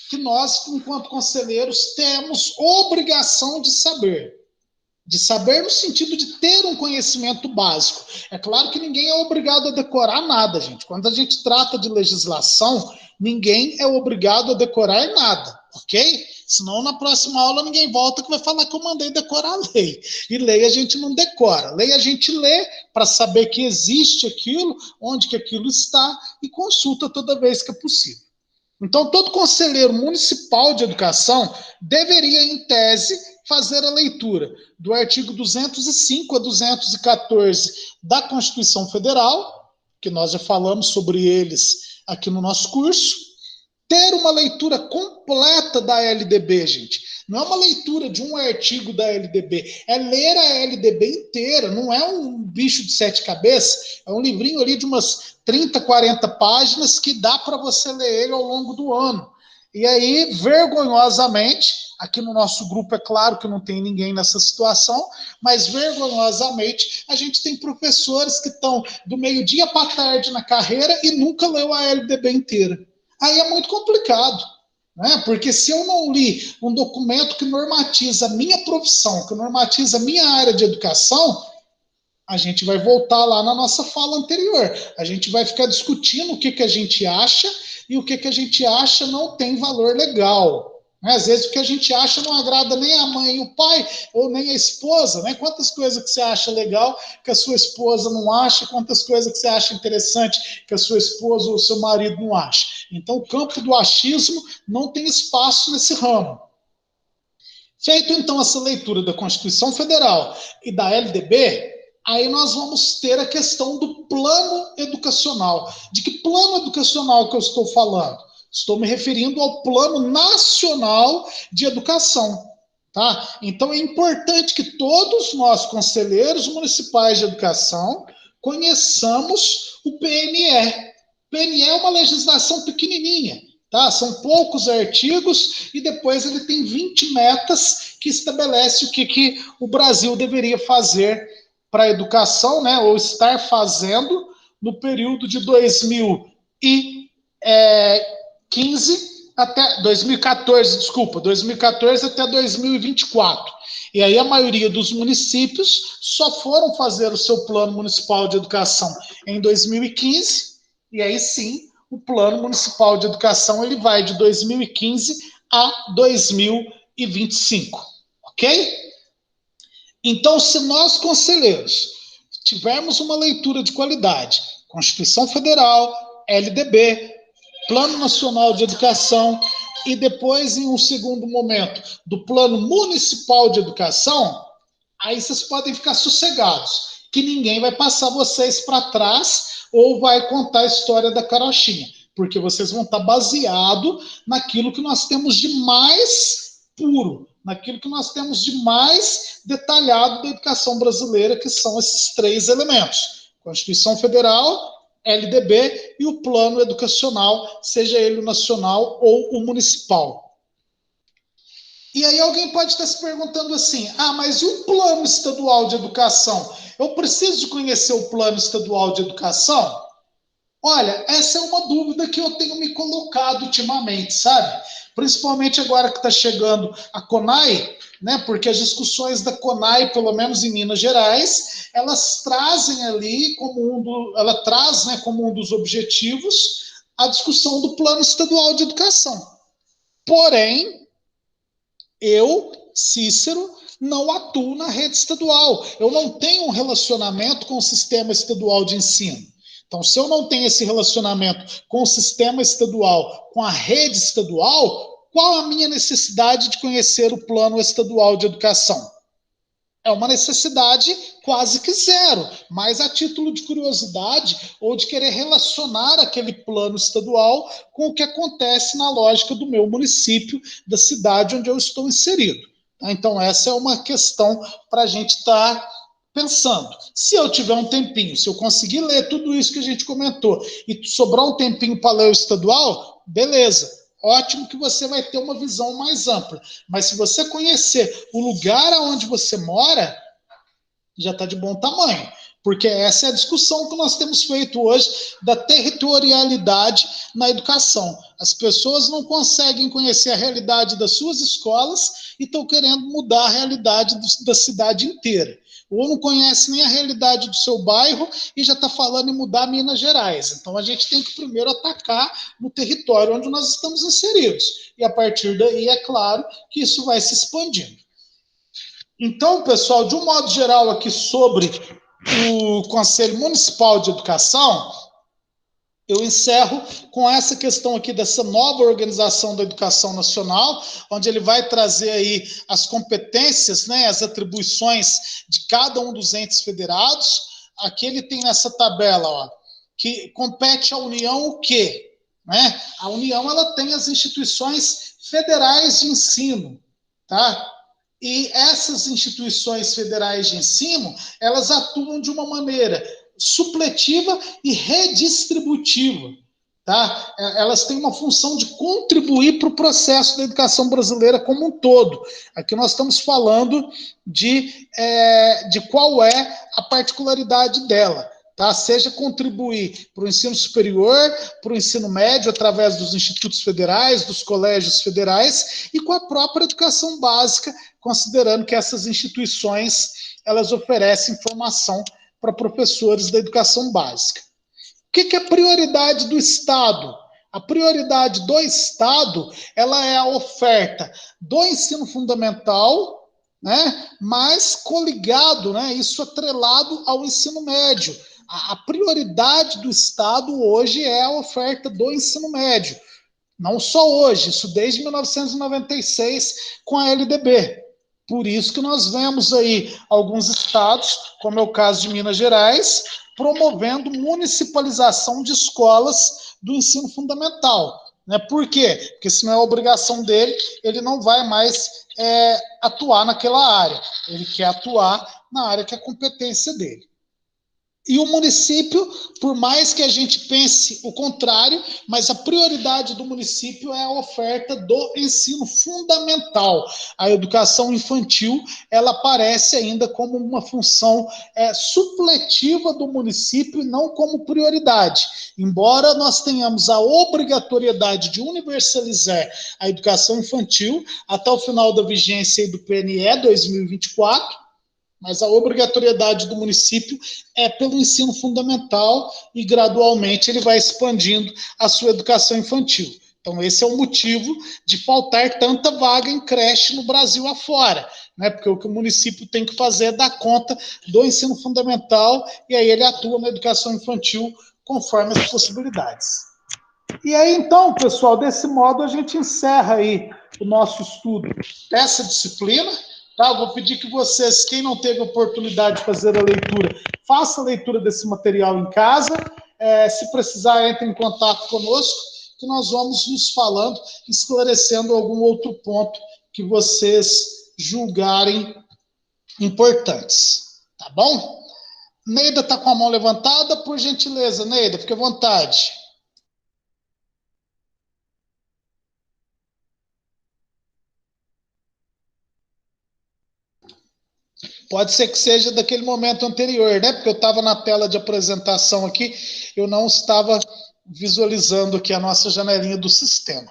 que nós, enquanto conselheiros, temos obrigação de saber. De saber no sentido de ter um conhecimento básico. É claro que ninguém é obrigado a decorar nada, gente. Quando a gente trata de legislação, ninguém é obrigado a decorar nada, ok? Senão, na próxima aula, ninguém volta que vai falar que eu mandei decorar a lei. E lei a gente não decora. Lei a gente lê para saber que existe aquilo, onde que aquilo está, e consulta toda vez que é possível. Então, todo conselheiro municipal de educação deveria, em tese, fazer a leitura do artigo 205 a 214 da Constituição Federal, que nós já falamos sobre eles aqui no nosso curso, ter uma leitura completa da LDB, gente. Não é uma leitura de um artigo da LDB, é ler a LDB inteira, não é um bicho de 7 cabeças, é um livrinho ali de umas 30, 40 páginas que dá para você ler ele ao longo do ano. E aí, vergonhosamente, aqui no nosso grupo é claro que não tem ninguém nessa situação, mas vergonhosamente a gente tem professores que estão do meio-dia para tarde na carreira e nunca leu a LDB inteira. Aí é muito complicado, né? Porque se eu não li um documento que normatiza a minha profissão, que normatiza a minha área de educação, a gente vai voltar lá na nossa fala anterior. A gente vai ficar discutindo o que a gente acha e o que a gente acha não tem valor legal. Às vezes o que a gente acha não agrada nem a mãe e o pai, ou nem a esposa, né? Quantas coisas que você acha legal que a sua esposa não acha, quantas coisas que você acha interessante que a sua esposa ou o seu marido não acha. Então o campo do achismo não tem espaço nesse ramo. Feito então essa leitura da Constituição Federal e da LDB, aí nós vamos ter a questão do plano educacional. De que plano educacional que eu estou falando? Estou me referindo ao Plano Nacional de Educação. Tá? Então é importante que todos nós, conselheiros municipais de educação, conheçamos o PNE. O PNE é uma legislação pequenininha. Tá? São poucos artigos e depois ele tem 20 metas que estabelece o que o Brasil deveria fazer para a educação, né, ou estar fazendo no período de 2015 até 2014, desculpa, 2014 até 2024. E aí a maioria dos municípios só foram fazer o seu plano municipal de educação em 2015, e aí sim, o plano municipal de educação ele vai de 2015 a 2025, ok? Então, se nós, conselheiros, tivermos uma leitura de qualidade, Constituição Federal, LDB, Plano Nacional de Educação, e depois, em um segundo momento, do Plano Municipal de Educação, aí vocês podem ficar sossegados, que ninguém vai passar vocês para trás ou vai contar a história da carochinha, porque vocês vão estar baseados naquilo que nós temos de mais puro, naquilo que nós temos de mais detalhado da educação brasileira, que são esses 3 elementos: Constituição Federal, LDB e o plano educacional, seja ele o nacional ou o municipal. E aí alguém pode estar se perguntando assim, mas e o plano estadual de educação? Eu preciso de conhecer o plano estadual de educação? Olha, essa é uma dúvida que eu tenho me colocado ultimamente, sabe? Principalmente agora que está chegando a CONAI, né? Porque as discussões da CONAI, pelo menos em Minas Gerais, elas trazem ali como um dos objetivos a discussão do plano estadual de educação. Porém, eu, Cícero, não atuo na rede estadual. Eu não tenho um relacionamento com o sistema estadual de ensino. Então, se eu não tenho esse relacionamento com o sistema estadual, com a rede estadual, qual a minha necessidade de conhecer o plano estadual de educação? É uma necessidade quase que zero, mas a título de curiosidade ou de querer relacionar aquele plano estadual com o que acontece na lógica do meu município, da cidade onde eu estou inserido. Então, essa é uma questão para a gente estar pensando. Se eu tiver um tempinho, se eu conseguir ler tudo isso que a gente comentou e sobrar um tempinho para ler o estadual, beleza. Ótimo que você vai ter uma visão mais ampla. Mas se você conhecer o lugar onde você mora, já está de bom tamanho. Porque essa é a discussão que nós temos feito hoje da territorialidade na educação. As pessoas não conseguem conhecer a realidade das suas escolas e estão querendo mudar a realidade da cidade inteira. Ou não conhece nem a realidade do seu bairro e já está falando em mudar Minas Gerais. Então, a gente tem que primeiro atacar no território onde nós estamos inseridos. E, a partir daí, é claro que isso vai se expandindo. Então, pessoal, de um modo geral aqui sobre o Conselho Municipal de Educação, eu encerro com essa questão aqui dessa nova organização da educação nacional, onde ele vai trazer aí as competências, né, as atribuições de cada um dos entes federados. Aqui ele tem nessa tabela, ó, que compete à União o quê? Né? A União ela tem as instituições federais de ensino, tá? E essas instituições federais de ensino, elas atuam de uma maneira supletiva e redistributiva. Tá? Elas têm uma função de contribuir para o processo da educação brasileira como um todo. Aqui nós estamos falando de qual é a particularidade dela. Tá? Seja contribuir para o ensino superior, para o ensino médio, através dos institutos federais, dos colégios federais, e com a própria educação básica, considerando que essas instituições elas oferecem formação para professores da educação básica. O que é a prioridade do Estado? A prioridade do Estado ela é a oferta do ensino fundamental, né, mas coligado, né, isso atrelado ao ensino médio. A prioridade do Estado hoje é a oferta do ensino médio. Não só hoje, isso desde 1996 com a LDB. Por isso que nós vemos aí alguns estados, como é o caso de Minas Gerais, promovendo municipalização de escolas do ensino fundamental. Né? Por quê? Porque se não é obrigação dele, ele não vai mais atuar naquela área. Ele quer atuar na área que é a competência dele. E o município, por mais que a gente pense o contrário, mas a prioridade do município é a oferta do ensino fundamental. A educação infantil, ela aparece ainda como uma função supletiva do município e não como prioridade. Embora nós tenhamos a obrigatoriedade de universalizar a educação infantil até o final da vigência do PNE 2024, mas a obrigatoriedade do município é pelo ensino fundamental e gradualmente ele vai expandindo a sua educação infantil. Então esse é o motivo de faltar tanta vaga em creche no Brasil afora, né? Porque o que o município tem que fazer é dar conta do ensino fundamental e aí ele atua na educação infantil conforme as possibilidades. E aí então, pessoal, desse modo a gente encerra aí o nosso estudo dessa disciplina. Tá, eu vou pedir que vocês, quem não teve oportunidade de fazer a leitura, faça a leitura desse material em casa. Se precisar, entre em contato conosco, que nós vamos nos falando, esclarecendo algum outro ponto que vocês julgarem importantes. Tá bom? Neida está com a mão levantada, por gentileza, Neida, fique à vontade. Pode ser que seja daquele momento anterior, né? Porque eu estava na tela de apresentação aqui, eu não estava visualizando aqui a nossa janelinha do sistema.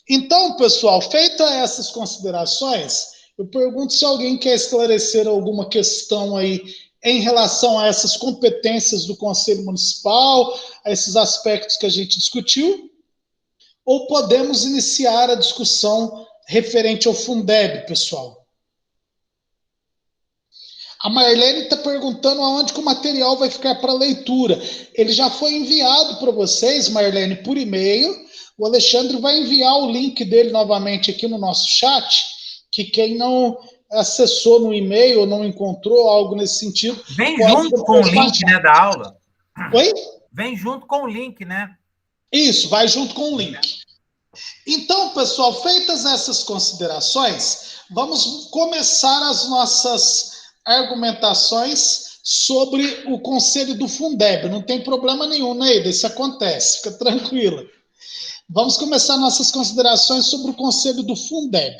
Então, pessoal, feitas essas considerações, eu pergunto se alguém quer esclarecer alguma questão aí em relação a essas competências do Conselho Municipal, a esses aspectos que a gente discutiu, ou podemos iniciar a discussão referente ao Fundeb, pessoal. A Marlene está perguntando aonde que o material vai ficar para leitura. Ele já foi enviado para vocês, Marlene, por e-mail. O Alexandre vai enviar o link dele novamente aqui no nosso chat, que quem não acessou no e-mail ou não encontrou algo nesse sentido... Vem junto com o link, né, da aula. Oi? Vem junto com o link, né? Isso, vai junto com o link. Então, pessoal, feitas essas considerações, vamos começar as nossas argumentações sobre o Conselho do Fundeb. Não tem problema nenhum, Neida, isso acontece, fica tranquila. Vamos começar nossas considerações sobre o Conselho do Fundeb.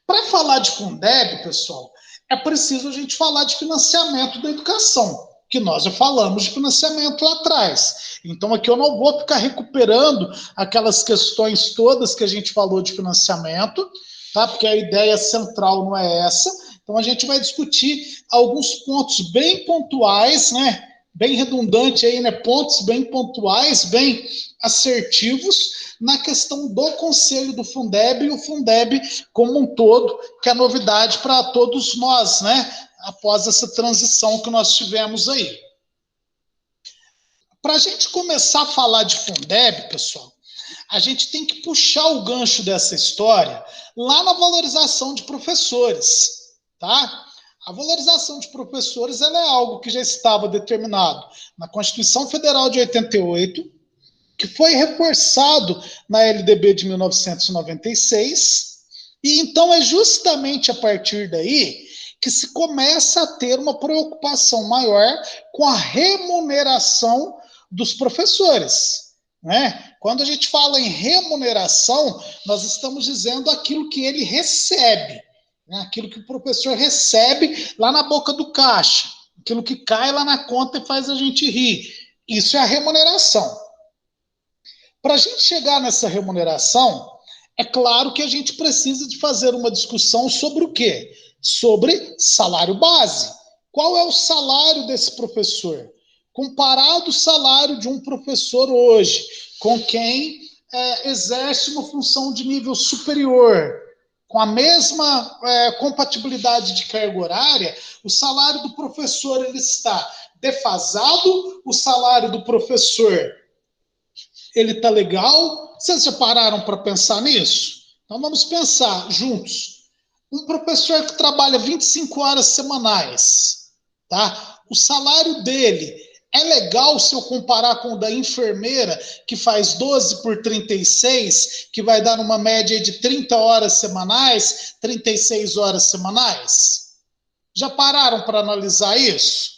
Para falar de Fundeb, pessoal, é preciso a gente falar de financiamento da educação, que nós já falamos de financiamento lá atrás. Então aqui eu não vou ficar recuperando aquelas questões todas que a gente falou de financiamento, tá? Porque a ideia central não é essa. Então, a gente vai discutir alguns pontos bem pontuais, né? Bem redundante aí, né? Pontos bem pontuais, bem assertivos na questão do Conselho do Fundeb e o Fundeb como um todo, que é novidade para todos nós, né? Após essa transição que nós tivemos aí. Para a gente começar a falar de Fundeb, pessoal, a gente tem que puxar o gancho dessa história lá na valorização de professores. Tá? A valorização de professores ela é algo que já estava determinado na Constituição Federal de 88, que foi reforçado na LDB de 1996, e então é justamente a partir daí que se começa a ter uma preocupação maior com a remuneração dos professores. Né? Quando a gente fala em remuneração, nós estamos dizendo aquilo que ele recebe. Aquilo que o professor recebe lá na boca do caixa, aquilo que cai lá na conta e faz a gente rir. Isso é a remuneração. Para a gente chegar nessa remuneração, é claro que a gente precisa de fazer uma discussão sobre o quê? Sobre salário base. Qual é o salário desse professor? Comparado o salário de um professor hoje com quem exerce uma função de nível superior, com a mesma compatibilidade de carga horária, o salário do professor ele está defasado, o salário do professor ele está legal. Vocês já pararam para pensar nisso? Então vamos pensar juntos. Um professor que trabalha 25 horas semanais, tá? O salário dele é legal se eu comparar com o da enfermeira, que faz 12 por 36, que vai dar uma média de 30 horas semanais, 36 horas semanais? Já pararam para analisar isso?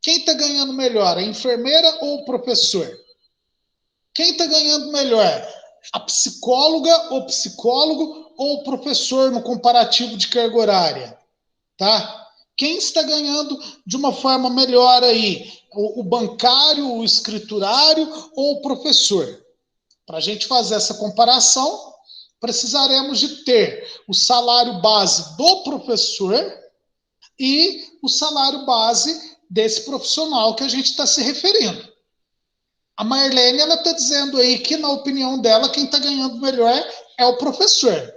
Quem está ganhando melhor, a enfermeira ou o professor? Quem está ganhando melhor, a psicóloga ou psicólogo ou o professor no comparativo de carga horária? Tá? Quem está ganhando de uma forma melhor aí? O bancário, o escriturário ou o professor? Para a gente fazer essa comparação, precisaremos de ter o salário base do professor e o salário base desse profissional que a gente está se referindo. A Marlene, ela está dizendo aí que, na opinião dela, quem está ganhando melhor é o professor.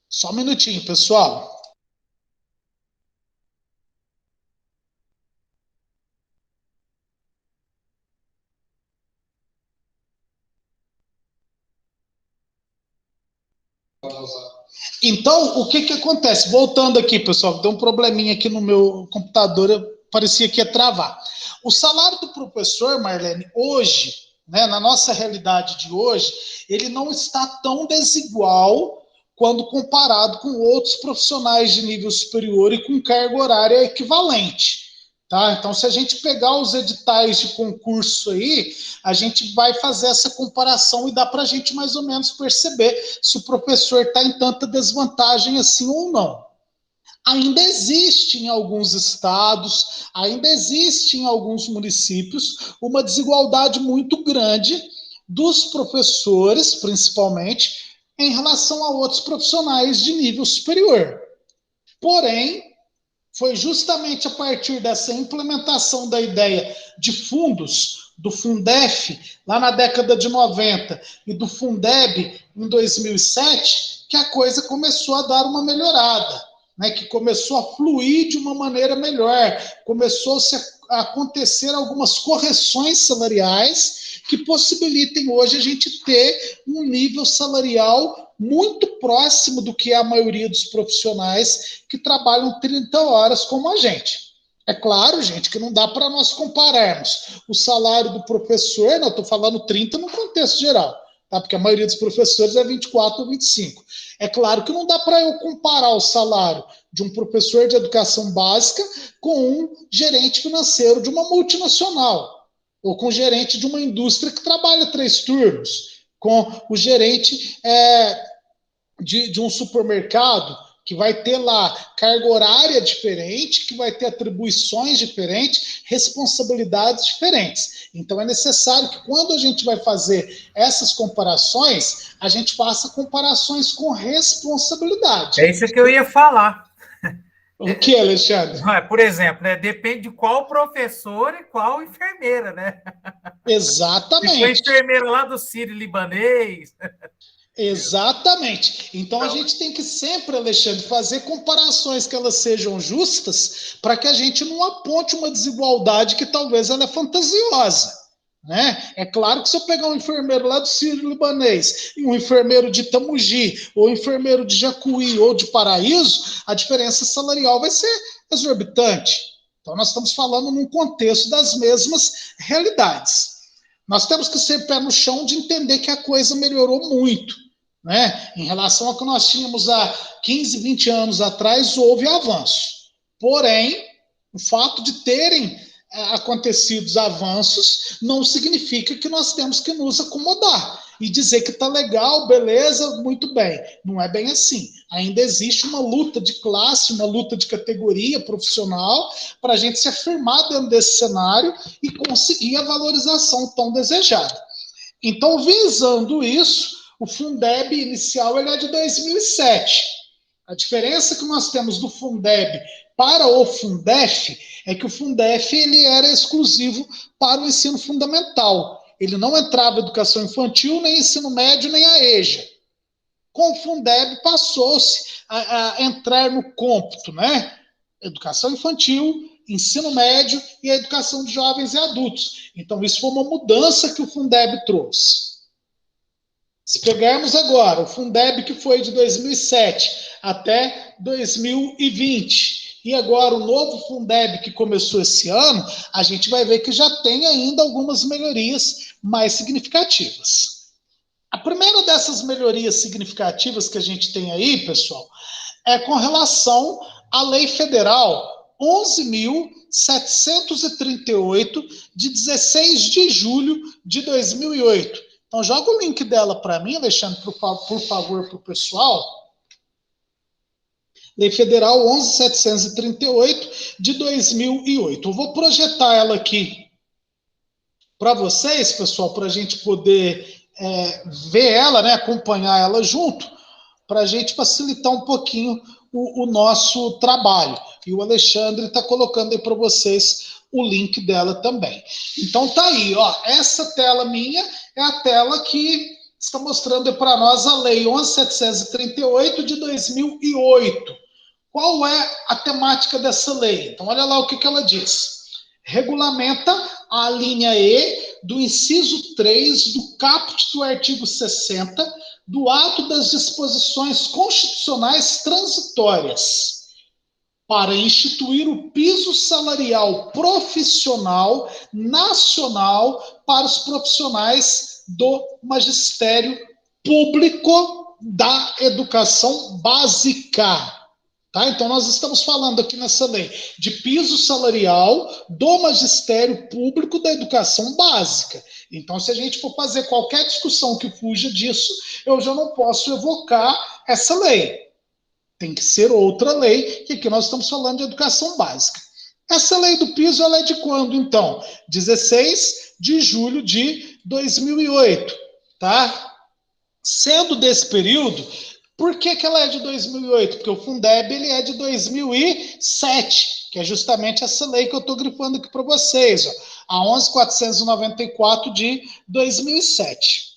Só um minutinho, pessoal. Então, o que acontece? Voltando aqui, pessoal, deu um probleminha aqui no meu computador, parecia que ia travar. O salário do professor, Marlene, hoje, né, na nossa realidade de hoje, ele não está tão desigual quando comparado com outros profissionais de nível superior e com carga horária equivalente. Tá? Então, se a gente pegar os editais de concurso aí, a gente vai fazer essa comparação e dá para a gente mais ou menos perceber se o professor está em tanta desvantagem assim ou não. Ainda existe em alguns estados, ainda existe em alguns municípios uma desigualdade muito grande dos professores, principalmente, em relação a outros profissionais de nível superior. Porém, foi justamente a partir dessa implementação da ideia de fundos, do Fundef, lá na década de 90, e do Fundeb, em 2007, que a coisa começou a dar uma melhorada, né? Que começou a fluir de uma maneira melhor, começou-se a acontecer algumas correções salariais que possibilitem hoje a gente ter um nível salarial muito próximo do que é a maioria dos profissionais que trabalham 30 horas como a gente. É claro, gente, que não dá para nós compararmos o salário do professor, eu estou falando 30 no contexto geral, tá? Porque a maioria dos professores é 24 ou 25. É claro que não dá para eu comparar o salário de um professor de educação básica com um gerente financeiro de uma multinacional, ou com um gerente de uma indústria que trabalha 3 turnos, com o gerente de um supermercado que vai ter lá carga horária diferente, que vai ter atribuições diferentes, responsabilidades diferentes. Então é necessário que quando a gente vai fazer essas comparações, a gente faça comparações com responsabilidade. É isso que eu ia falar. O que, Alexandre? Por exemplo, né, depende de qual professor e qual enfermeira, né? Exatamente. Se foi enfermeira lá do Sírio-Libanês. Exatamente. Então a gente tem que sempre, Alexandre, fazer comparações que elas sejam justas para que a gente não aponte uma desigualdade que talvez ela é fantasiosa. Né? É claro que se eu pegar um enfermeiro lá do Sírio-Libanês e um enfermeiro de Itamugi, ou um enfermeiro de Jacuí ou de Paraíso, a diferença salarial vai ser exorbitante. Então nós estamos falando num contexto das mesmas realidades. Nós temos que ser pé no chão de entender que a coisa melhorou muito. Né? Em relação ao que nós tínhamos há 15, 20 anos atrás, houve avanço. Porém, o fato de terem acontecido avanços não significa que nós temos que nos acomodar e dizer que está legal, beleza, muito bem. Não é bem assim. Ainda existe uma luta de classe, uma luta de categoria profissional para a gente se afirmar dentro desse cenário e conseguir a valorização tão desejada. Então, visando isso, o Fundeb inicial ele é de 2007. A diferença que nós temos do Fundeb para o Fundef é que o Fundef ele era exclusivo para o ensino fundamental. Ele não entrava em educação infantil, nem ensino médio, nem a EJA. Com o Fundeb passou-se a entrar no cômputo, né? Educação infantil, ensino médio e a educação de jovens e adultos. Então, isso foi uma mudança que o Fundeb trouxe. Se pegarmos agora o Fundeb que foi de 2007 até 2020, e agora o novo Fundeb que começou esse ano, a gente vai ver que já tem ainda algumas melhorias mais significativas. A primeira dessas melhorias significativas que a gente tem aí, pessoal, é com relação à lei federal 11.738, de 16 de julho de 2008. Então, joga o link dela para mim, Alexandre, por favor, para o pessoal. Lei Federal 11.738, de 2008. Eu vou projetar ela aqui para vocês, pessoal, para a gente poder ver ela, né, acompanhar ela junto, para a gente facilitar um pouquinho o nosso trabalho. E o Alexandre está colocando aí para vocês o link dela também. Então tá aí, ó, essa tela minha é a tela que está mostrando para nós a Lei 11.738 de 2008. Qual é a temática dessa lei? Então olha lá o que ela diz. Regulamenta a linha E do inciso 3 do caput do artigo 60 do ato das disposições constitucionais transitórias para instituir o piso salarial profissional nacional para os profissionais do magistério público da educação básica. Tá? Então, nós estamos falando aqui nessa lei de piso salarial do magistério público da educação básica. Então, se a gente for fazer qualquer discussão que fuja disso, eu já não posso evocar essa lei. Tem que ser outra lei, que aqui nós estamos falando de educação básica. Essa lei do piso, ela é de quando, então? 16 de julho de 2008, tá? Sendo desse período, por que ela é de 2008? Porque o Fundeb ele é de 2007, que é justamente essa lei que eu estou grifando aqui para vocês, ó, a 11.494 de 2007.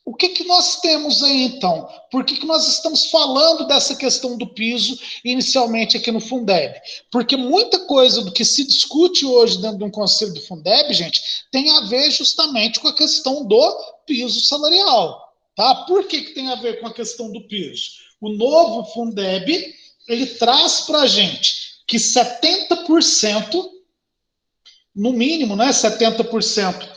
O que nós temos aí, então? Por que nós estamos falando dessa questão do piso inicialmente aqui no Fundeb? Porque muita coisa do que se discute hoje dentro de um conselho do Fundeb, gente, tem a ver justamente com a questão do piso salarial. Tá? Por que tem a ver com a questão do piso? O novo Fundeb, ele traz para a gente que 70%, no mínimo, né, 70%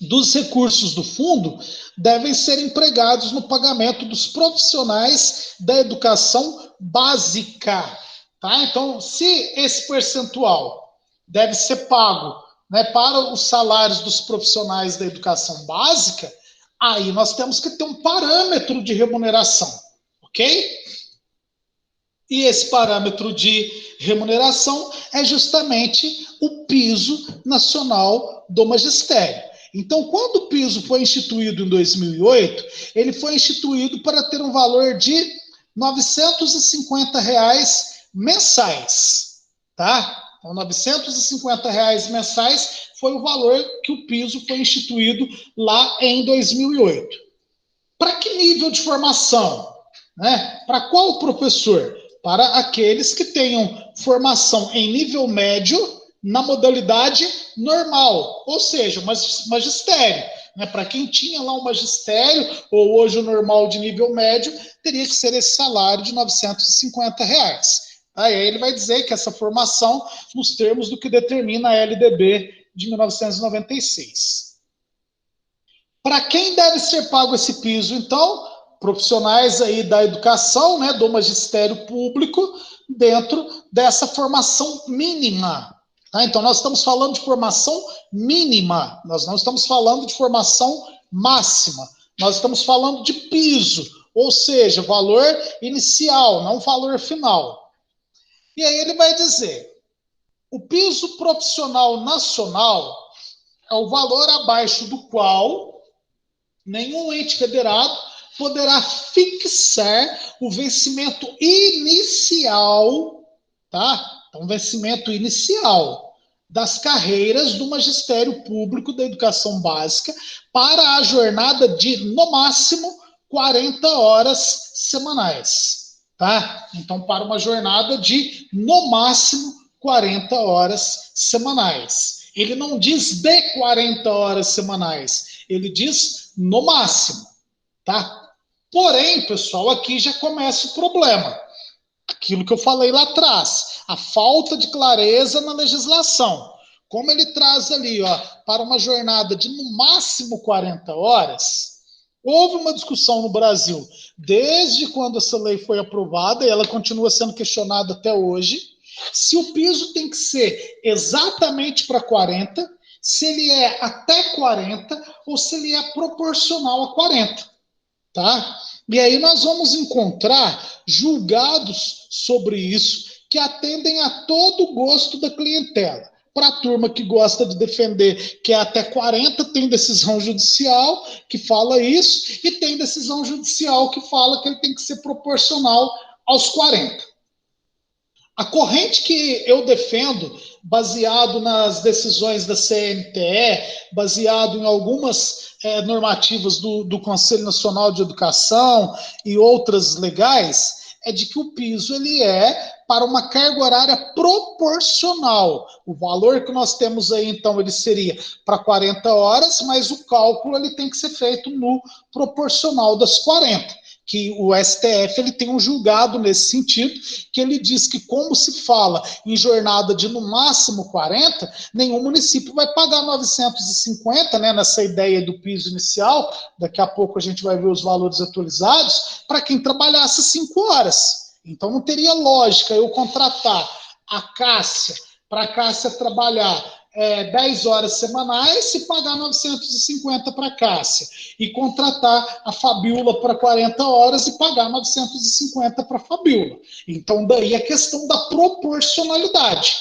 dos recursos do fundo devem ser empregados no pagamento dos profissionais da educação básica. Tá? Então, se esse percentual deve ser pago, né, para os salários dos profissionais da educação básica, aí nós temos que ter um parâmetro de remuneração, ok? E esse parâmetro de remuneração é justamente o piso nacional do magistério. Então, quando o piso foi instituído em 2008, ele foi instituído para ter um valor de R$ 950 mensais, tá? Então, R$ 950 mensais foi o valor que o piso foi instituído lá em 2008. Para que nível de formação? Né? Para qual professor? Para aqueles que tenham formação em nível médio na modalidade normal, ou seja, magistério. Né? Para quem tinha lá o magistério, ou hoje o normal de nível médio, teria que ser esse salário de R$ 950. Tá? E aí ele vai dizer que essa formação, nos termos do que determina a LDB de 1996. Para quem deve ser pago esse piso, então? Profissionais aí da educação, né, do magistério público, dentro dessa formação mínima. Tá? Então, nós estamos falando de formação mínima, nós não estamos falando de formação máxima, nós estamos falando de piso, ou seja, valor inicial, não valor final. E aí ele vai dizer, o piso profissional nacional é o valor abaixo do qual nenhum ente federado poderá fixar o vencimento inicial, tá? Então, vencimento inicial das carreiras do magistério público da educação básica para a jornada de, no máximo, 40 horas semanais, tá? Então, para uma jornada de, no máximo, 40 horas semanais. Ele não diz de 40 horas semanais, ele diz no máximo, tá? Porém, pessoal, aqui já começa o problema. Aquilo que eu falei lá atrás, a falta de clareza na legislação. Como ele traz ali, ó, para uma jornada de no máximo 40 horas, houve uma discussão no Brasil desde quando essa lei foi aprovada, e ela continua sendo questionada até hoje, Se o piso tem que ser exatamente para 40, se ele é até 40 ou se ele é proporcional a 40, tá? E aí nós vamos encontrar julgados sobre isso que atendem a todo o gosto da clientela. Para a turma que gosta de defender que é até 40, tem decisão judicial que fala isso, e tem decisão judicial que fala que ele tem que ser proporcional aos 40. A corrente que eu defendo, baseado nas decisões da CNTE, baseado em algumas normativas do Conselho Nacional de Educação e outras legais, é de que o piso ele é para uma carga horária proporcional. O valor que nós temos aí, então, ele seria para 40 horas, mas o cálculo ele tem que ser feito no proporcional das 40. Que o STF ele tem um julgado nesse sentido, que ele diz que como se fala em jornada de no máximo 40, nenhum município vai pagar 950, né, nessa ideia do piso inicial, daqui a pouco a gente vai ver os valores atualizados, para quem trabalhasse 5 horas. Então não teria lógica eu contratar a Cássia, para a Cássia trabalhar 10 horas semanais e pagar 950 para a Cássia, e contratar a Fabiola para 40 horas e pagar 950 para a Fabiola. Então daí a questão da proporcionalidade,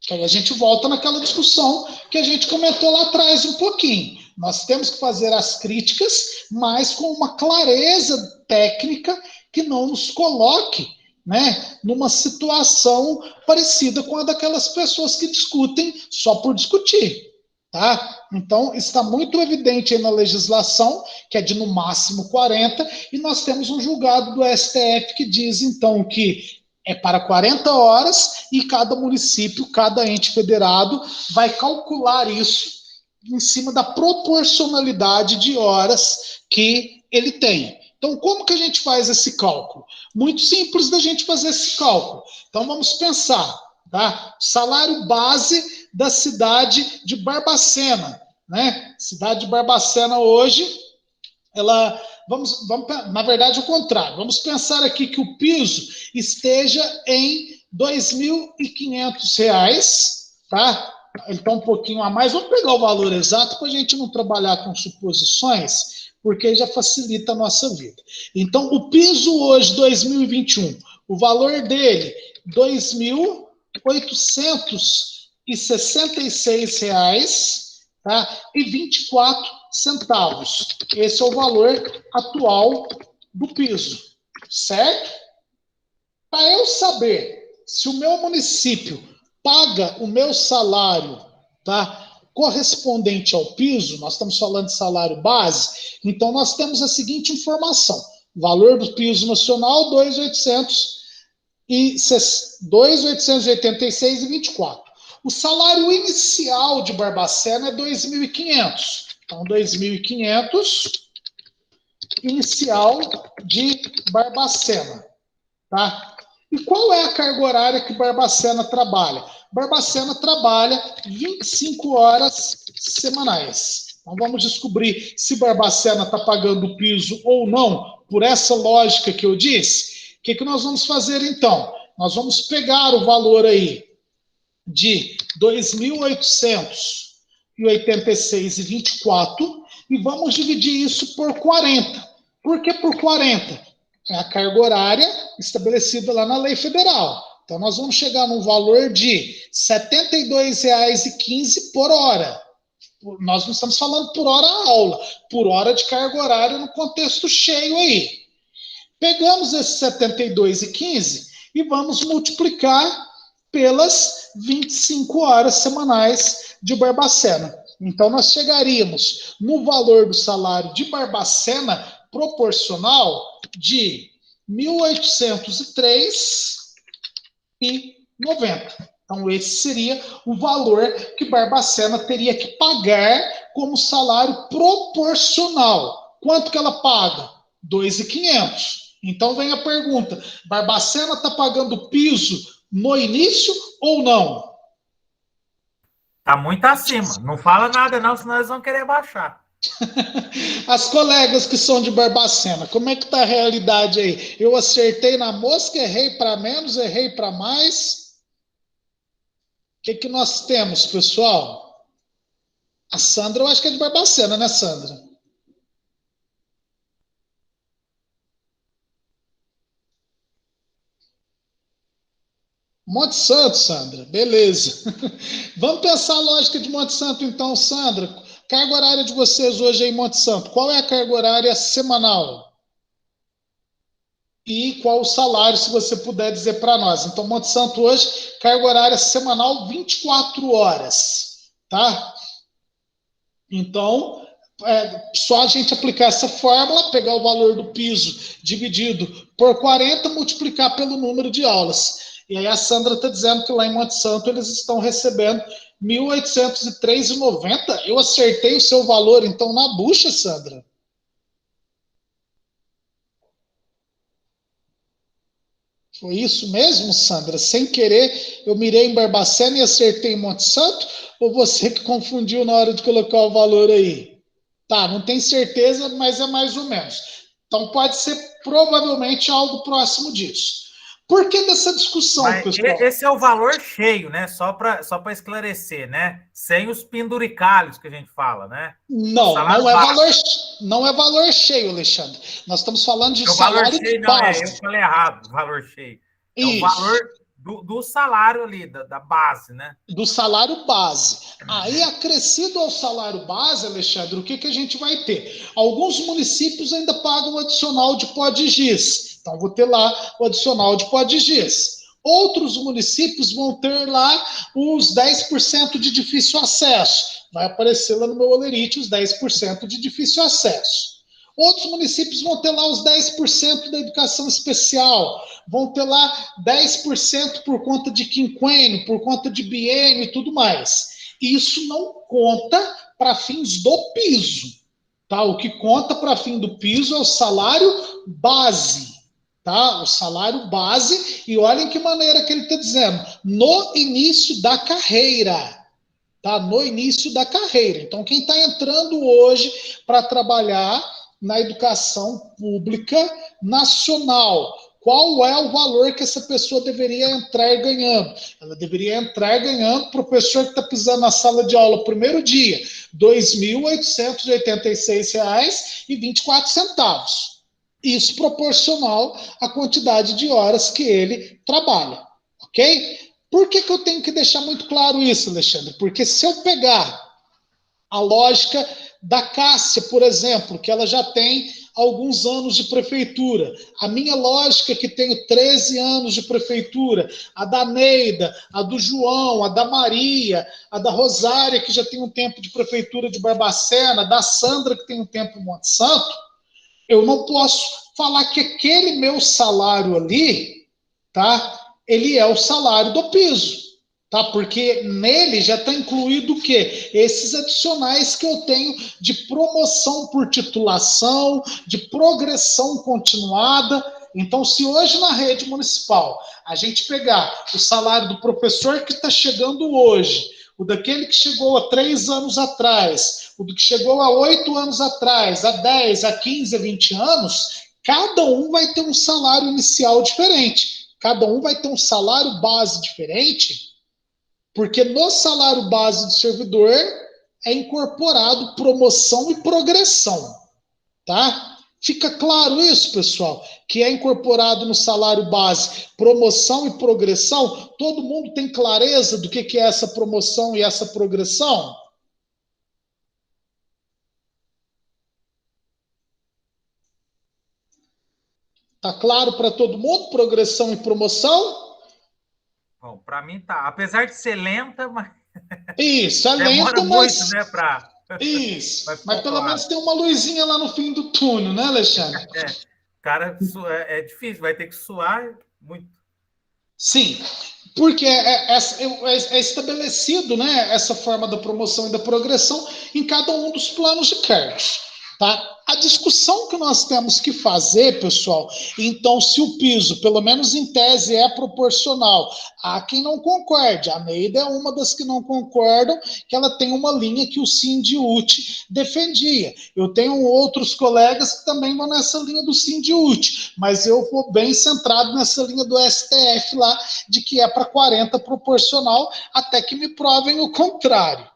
que aí a gente volta naquela discussão que a gente comentou lá atrás um pouquinho. Nós temos que fazer as críticas, mas com uma clareza técnica que não nos coloque, né, numa situação parecida com a daquelas pessoas que discutem só por discutir, tá? Então, está muito evidente aí na legislação, que é de no máximo 40, e nós temos um julgado do STF que diz, então, que é para 40 horas e cada município, cada ente federado vai calcular isso em cima da proporcionalidade de horas que ele tem. Então, como que a gente faz esse cálculo? Muito simples da gente fazer esse cálculo. Então, vamos pensar, tá? Salário base da cidade de Barbacena, né? Cidade de Barbacena hoje, ela, vamos, na verdade, o contrário. Vamos pensar aqui que o piso esteja em R$ 2.500, tá? Então, um pouquinho a mais. Vamos pegar o valor exato para a gente não trabalhar com suposições, porque já facilita a nossa vida. Então, o piso hoje, 2021, o valor dele, R$ 2.866,24, tá? E 24 centavos. Esse é o valor atual do piso, certo? Para eu saber se o meu município paga o meu salário, tá, correspondente ao piso, nós estamos falando de salário base, então nós temos a seguinte informação: valor do piso nacional, 2.886,24. O salário inicial de Barbacena é 2.500. Então, 2.500 inicial de Barbacena, tá? E qual é a carga horária que Barbacena trabalha? Barbacena trabalha 25 horas semanais. Então vamos descobrir se Barbacena está pagando o piso ou não, por essa lógica que eu disse. O que nós vamos fazer então? Nós vamos pegar o valor aí de 2.886,24 e vamos dividir isso por 40. Por que por 40? É a carga horária estabelecida lá na lei federal. Então, nós vamos chegar num valor de R$ 72,15 por hora. Nós não estamos falando por hora aula, por hora de carga horária no contexto cheio aí. Pegamos esses R$ 72,15 e vamos multiplicar pelas 25 horas semanais de Barbacena. Então, nós chegaríamos no valor do salário de Barbacena proporcional de R$ 1.803,90. Então, esse seria o valor que Barbacena teria que pagar como salário proporcional. Quanto que ela paga? R$ 2.500. Então, vem a pergunta: Barbacena está pagando piso no início ou não? Está muito acima. Não fala nada não, senão eles vão querer baixar. As colegas que são de Barbacena, como é que está a realidade aí? Eu acertei na mosca, errei para menos, errei para mais? que nós temos, pessoal? A Sandra, eu acho que é de Barbacena, né, Sandra? Monte Santo, Sandra. Beleza. Vamos pensar a lógica de Monte Santo, então, Sandra. Carga horária de vocês hoje aí em Monte Santo. Qual é a carga horária semanal? E qual o salário, se você puder dizer para nós. Então, Monte Santo hoje, carga horária semanal 24 horas, tá? Então, só a gente aplicar essa fórmula, pegar o valor do piso dividido por 40, multiplicar pelo número de aulas. E aí a Sandra está dizendo que lá em Monte Santo eles estão recebendo R$ 1.803,90. Eu acertei o seu valor, então, na bucha, Sandra. Foi isso mesmo, Sandra? Sem querer, eu mirei em Barbacena e acertei em Monte Santo? Ou você que confundiu na hora de colocar o valor aí? Tá, não tenho certeza, mas é mais ou menos. Então pode ser provavelmente algo próximo disso. Por que dessa discussão, Mas pessoal? esse é o valor cheio, né? Só para esclarecer, né? Sem os penduricalhos que a gente fala, né? Não, não é valor cheio, Alexandre. Nós estamos falando de É o valor salário cheio, não, base. eu falei errado, valor cheio. É o Isso. valor do salário ali, da base, né? Do salário base. Aí, acrescido ao salário base, Alexandre, o que a gente vai ter? Alguns municípios ainda pagam o adicional de pó de giz. Então, vou ter lá o adicional de pó de giz. Outros municípios vão ter lá os 10% de difícil acesso. Vai aparecer lá no meu olerite os 10% de difícil acesso. Outros municípios vão ter lá os 10% da educação especial, vão ter lá 10% por conta de quinquênio, por conta de biênio e tudo mais. Isso não conta para fins do piso, tá? O que conta para fim do piso é o salário base, tá? O salário base, e olhem que maneira que ele está dizendo, no início da carreira, tá? No início da carreira. Então, quem está entrando hoje para trabalhar na educação pública nacional, qual é o valor que essa pessoa deveria entrar ganhando? Ela deveria entrar ganhando, professor que está pisando na sala de aula primeiro dia, R$ 2.886,24. Isso proporcional à quantidade de horas que ele trabalha, ok? Por que eu tenho que deixar muito claro isso, Alexandre? Porque se eu pegar a lógica da Cássia, por exemplo, que ela já tem alguns anos de prefeitura. A minha lógica, que tenho 13 anos de prefeitura. A da Neida, a do João, a da Maria, a da Rosária, que já tem um tempo de prefeitura de Barbacena, da Sandra, que tem um tempo em Monte Santo. Eu não posso falar que aquele meu salário ali, tá? Ele é o salário do piso. Tá? Porque nele já está incluído o quê? Esses adicionais que eu tenho de promoção por titulação, de progressão continuada. Então, se hoje na rede municipal a gente pegar o salário do professor que está chegando hoje, o daquele que chegou há 3 anos atrás, o do que chegou há 8 anos atrás, há 10, há 15, há 20 anos, cada um vai ter um salário inicial diferente. Cada um vai ter um salário base diferente. Porque no salário base do servidor é incorporado promoção e progressão, tá? Fica claro isso, pessoal? Que é incorporado no salário base promoção e progressão? Todo mundo tem clareza do que é essa promoção e essa progressão? Tá claro para todo mundo? Progressão e promoção? Bom, para mim tá. Apesar de ser lenta, mas isso, é demora lento, mas muito, né, para isso. Mas pelo menos tem uma luzinha lá no fim do túnel, né, Alexandre? Cara, é difícil, vai ter que suar muito. Sim, porque é estabelecido, né, essa forma da promoção e da progressão em cada um dos planos de cargos. Tá? A discussão que nós temos que fazer, pessoal, então, se o piso, pelo menos em tese, é proporcional, há quem não concorde. A Neida é uma das que não concordam, que ela tem uma linha que o Sindiut defendia. Eu tenho outros colegas que também vão nessa linha do Sindiut, mas eu vou bem centrado nessa linha do STF lá, de que é para 40 proporcional, até que me provem o contrário,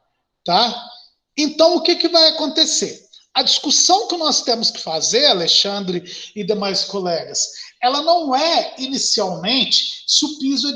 tá? Então, o que vai acontecer? A discussão que nós temos que fazer, Alexandre e demais colegas, ela não é inicialmente se o piso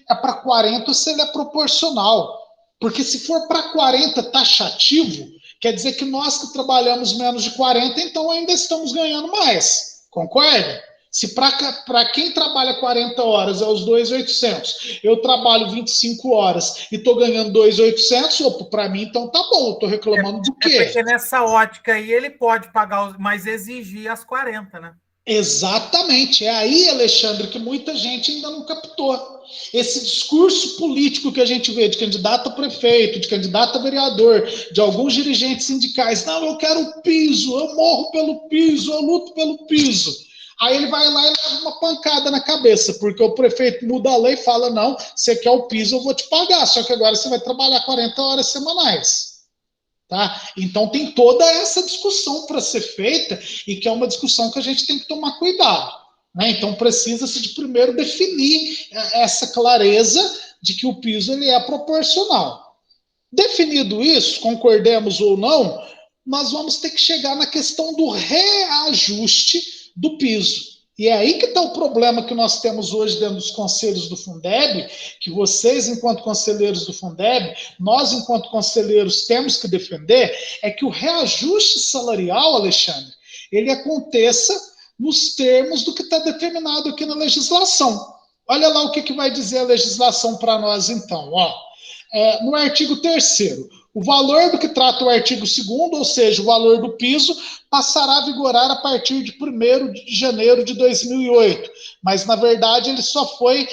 é para 40 ou se ele é proporcional. Porque se for para 40 taxativo, quer dizer que nós que trabalhamos menos de 40, então ainda estamos ganhando mais. Concorda? Se para quem trabalha 40 horas é os 2.800, eu trabalho 25 horas e estou ganhando 2.800, opa, para mim então tá bom, estou reclamando do quê? Porque nessa ótica aí ele pode pagar, mas exigir as 40, né? Exatamente, é aí, Alexandre, que muita gente ainda não captou. Esse discurso político que a gente vê de candidato a prefeito, de candidato a vereador, de alguns dirigentes sindicais, não, eu quero o piso, eu morro pelo piso, eu luto pelo piso. Aí ele vai lá e leva uma pancada na cabeça, porque o prefeito muda a lei e fala, não, você quer o piso, eu vou te pagar, só que agora você vai trabalhar 40 horas semanais. Tá? Então tem toda essa discussão para ser feita e que é uma discussão que a gente tem que tomar cuidado. Né? Então precisa-se de primeiro definir essa clareza de que o piso ele é proporcional. Definido isso, concordemos ou não, nós vamos ter que chegar na questão do reajuste do piso. E é aí que está o problema que nós temos hoje dentro dos conselhos do Fundeb, que vocês, enquanto conselheiros do Fundeb, nós, enquanto conselheiros, temos que defender, é que o reajuste salarial, Alexandre, ele aconteça nos termos do que está determinado aqui na legislação. Olha lá o que vai dizer a legislação para nós, então. No artigo 3º, o valor do que trata o artigo 2º, ou seja, o valor do piso, passará a vigorar a partir de 1º de janeiro de 2008. Mas, na verdade, ele só foi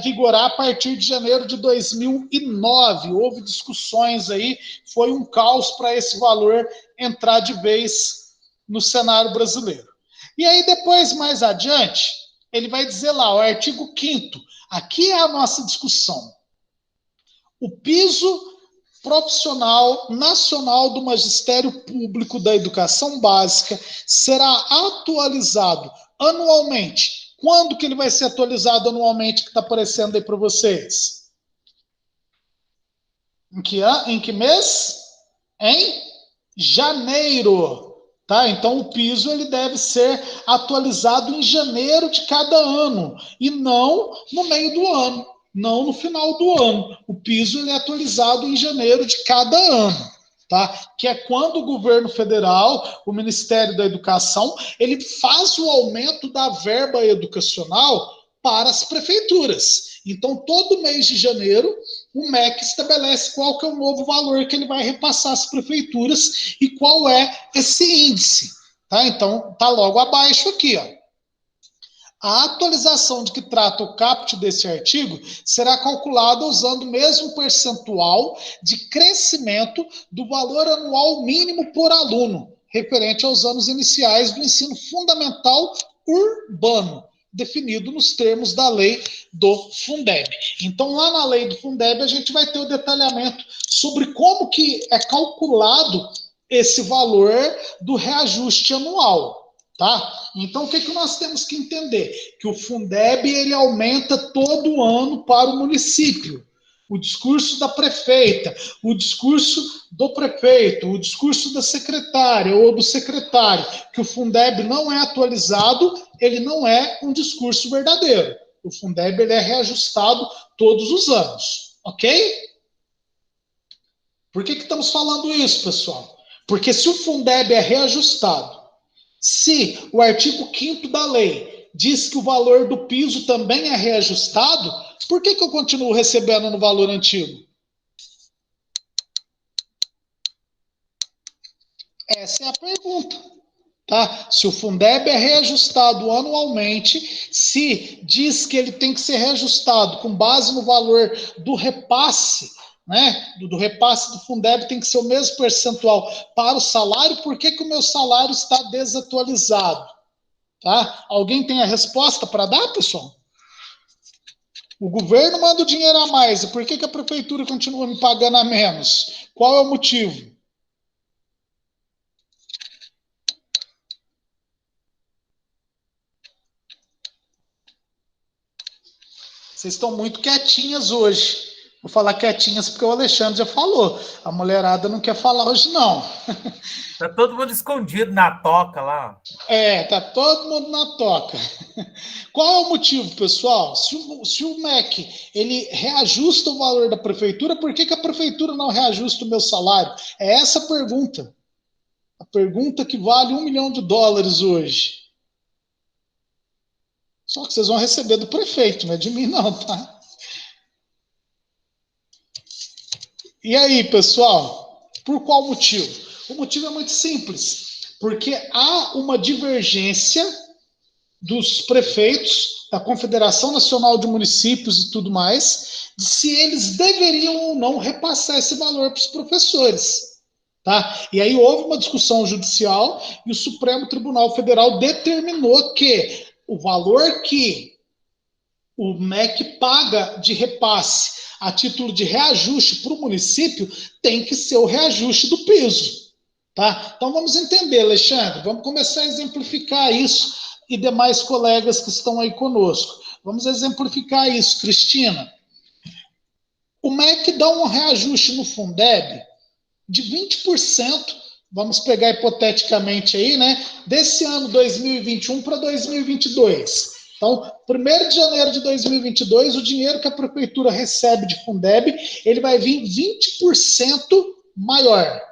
vigorar a partir de janeiro de 2009. Houve discussões aí, foi um caos para esse valor entrar de vez no cenário brasileiro. E aí, depois, mais adiante, ele vai dizer lá, o artigo 5º, aqui é a nossa discussão. O piso profissional nacional do Magistério Público da Educação Básica será atualizado anualmente. Quando que ele vai ser atualizado anualmente, que está aparecendo aí para vocês? Em que mês? Em janeiro. Tá? Então o piso ele deve ser atualizado em janeiro de cada ano e não no meio do ano. Não no final do ano. O piso ele é atualizado em janeiro de cada ano, tá? Que é quando o governo federal, o Ministério da Educação, ele faz o aumento da verba educacional para as prefeituras. Então, todo mês de janeiro, o MEC estabelece qual que é o novo valor que ele vai repassar às prefeituras e qual é esse índice, tá? Então, tá logo abaixo aqui, ó. A atualização de que trata o caput desse artigo será calculada usando o mesmo percentual de crescimento do valor anual mínimo por aluno, referente aos anos iniciais do ensino fundamental urbano, definido nos termos da lei do Fundeb. Então, lá na lei do Fundeb, a gente vai ter o detalhamento sobre como que é calculado esse valor do reajuste anual. Tá? Então, o que nós temos que entender? Que o Fundeb ele aumenta todo ano para o município. O discurso da prefeita, o discurso do prefeito, o discurso da secretária ou do secretário, que o Fundeb não é atualizado, ele não é um discurso verdadeiro. O Fundeb ele é reajustado todos os anos, ok? Por que estamos falando isso, pessoal? Porque se o Fundeb é reajustado, se o artigo 5º da lei diz que o valor do piso também é reajustado, por que eu continuo recebendo no valor antigo? Essa é a pergunta. Tá? Se o Fundeb é reajustado anualmente, se diz que ele tem que ser reajustado com base no valor do repasse né, do repasse do Fundeb tem que ser o mesmo percentual para o salário, por que o meu salário está desatualizado? Tá? Alguém tem a resposta para dar, pessoal? O governo manda o dinheiro a mais, e por que a prefeitura continua me pagando a menos? Qual é o motivo? Vocês estão muito quietinhas hoje. Vou falar quietinhas porque o Alexandre já falou. A mulherada não quer falar hoje, não. Tá todo mundo escondido na toca lá. Tá todo mundo na toca. Qual é o motivo, pessoal? Se o MEC ele reajusta o valor da prefeitura, por que a prefeitura não reajusta o meu salário? É essa a pergunta. A pergunta que vale $1 milhão hoje. Só que vocês vão receber do prefeito, não é de mim não, tá? E aí, pessoal? Por qual motivo? O motivo é muito simples. Porque há uma divergência dos prefeitos, da Confederação Nacional de Municípios e tudo mais, de se eles deveriam ou não repassar esse valor para os professores. Tá? E aí houve uma discussão judicial e o Supremo Tribunal Federal determinou que o valor que o MEC paga de repasse a título de reajuste para o município tem que ser o reajuste do piso. Tá? Então vamos entender, Alexandre, vamos começar a exemplificar isso e demais colegas que estão aí conosco. Vamos exemplificar isso, Cristina. O MEC dá um reajuste no Fundeb de 20%, vamos pegar hipoteticamente aí, né, desse ano 2021 para 2022. Então, 1º de janeiro de 2022, o dinheiro que a prefeitura recebe de Fundeb, ele vai vir 20% maior.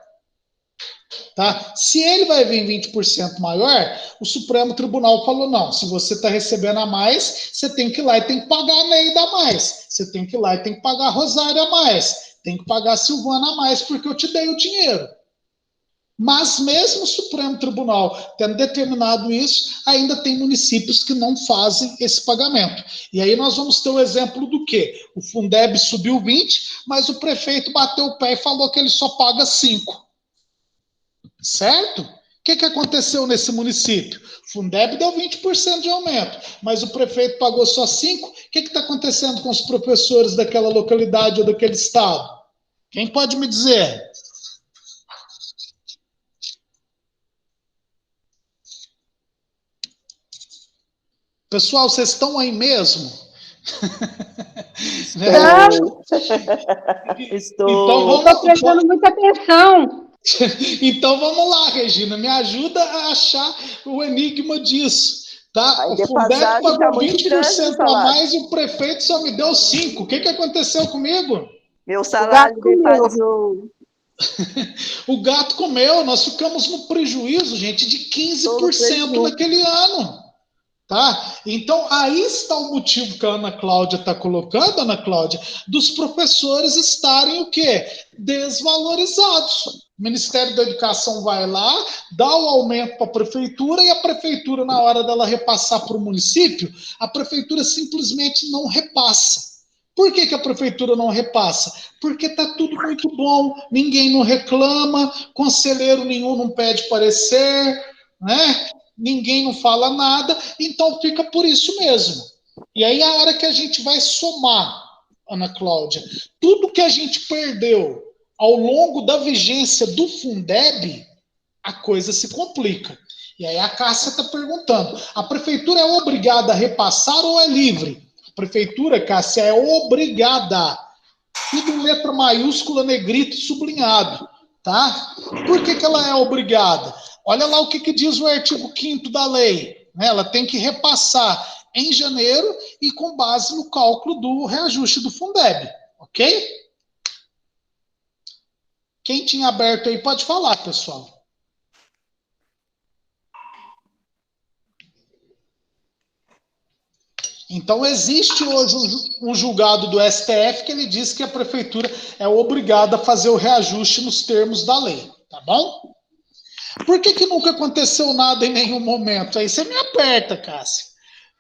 Tá? Se ele vai vir 20% maior, o Supremo Tribunal falou, não, se você está recebendo a mais, você tem que ir lá e tem que pagar a Neida a mais, você tem que ir lá e tem que pagar a Rosária a mais, tem que pagar a Silvana a mais, porque eu te dei o dinheiro. Mas mesmo o Supremo Tribunal tendo determinado isso, ainda tem municípios que não fazem esse pagamento. E aí nós vamos ter o exemplo do quê? O Fundeb subiu 20, mas o prefeito bateu o pé e falou que ele só paga 5. Certo? O que aconteceu nesse município? O Fundeb deu 20% de aumento, mas o prefeito pagou só 5%. O que está acontecendo com os professores daquela localidade ou daquele estado? Quem pode me dizer? Pessoal, vocês estão aí mesmo? Estou. Então, Estou prestando muita atenção. Então vamos lá, Regina, me ajuda a achar o enigma disso. Tá? O Fundeb pagou 20% a mais e o prefeito só me deu 5%. O que aconteceu comigo? Meu salário defasou. O gato comeu, nós ficamos no prejuízo, gente, de 15% naquele ano. Tá? Então, aí está o motivo que a Ana Cláudia está colocando, Ana Cláudia, dos professores estarem o quê? Desvalorizados. O Ministério da Educação vai lá, dá o aumento para a prefeitura e a prefeitura, na hora dela repassar para o município, a prefeitura simplesmente não repassa. Por que a prefeitura não repassa? Porque está tudo muito bom, ninguém não reclama, conselheiro nenhum não pede parecer, né? Ninguém não fala nada, então fica por isso mesmo. E aí a hora que a gente vai somar, Ana Cláudia, tudo que a gente perdeu ao longo da vigência do Fundeb, a coisa se complica. E aí a Cássia está perguntando, a prefeitura é obrigada a repassar ou é livre? A prefeitura, Cássia, é obrigada. Tudo em letra maiúscula, negrito e sublinhado. Tá? Por que ela é obrigada? Olha lá o que diz o artigo 5º da lei. Né? Ela tem que repassar em janeiro e com base no cálculo do reajuste do Fundeb. Ok? Quem tinha aberto aí pode falar, pessoal. Então, existe hoje um julgado do STF que ele diz que a prefeitura é obrigada a fazer o reajuste nos termos da lei. Tá bom? Por que nunca aconteceu nada em nenhum momento? Aí você me aperta, Cássia.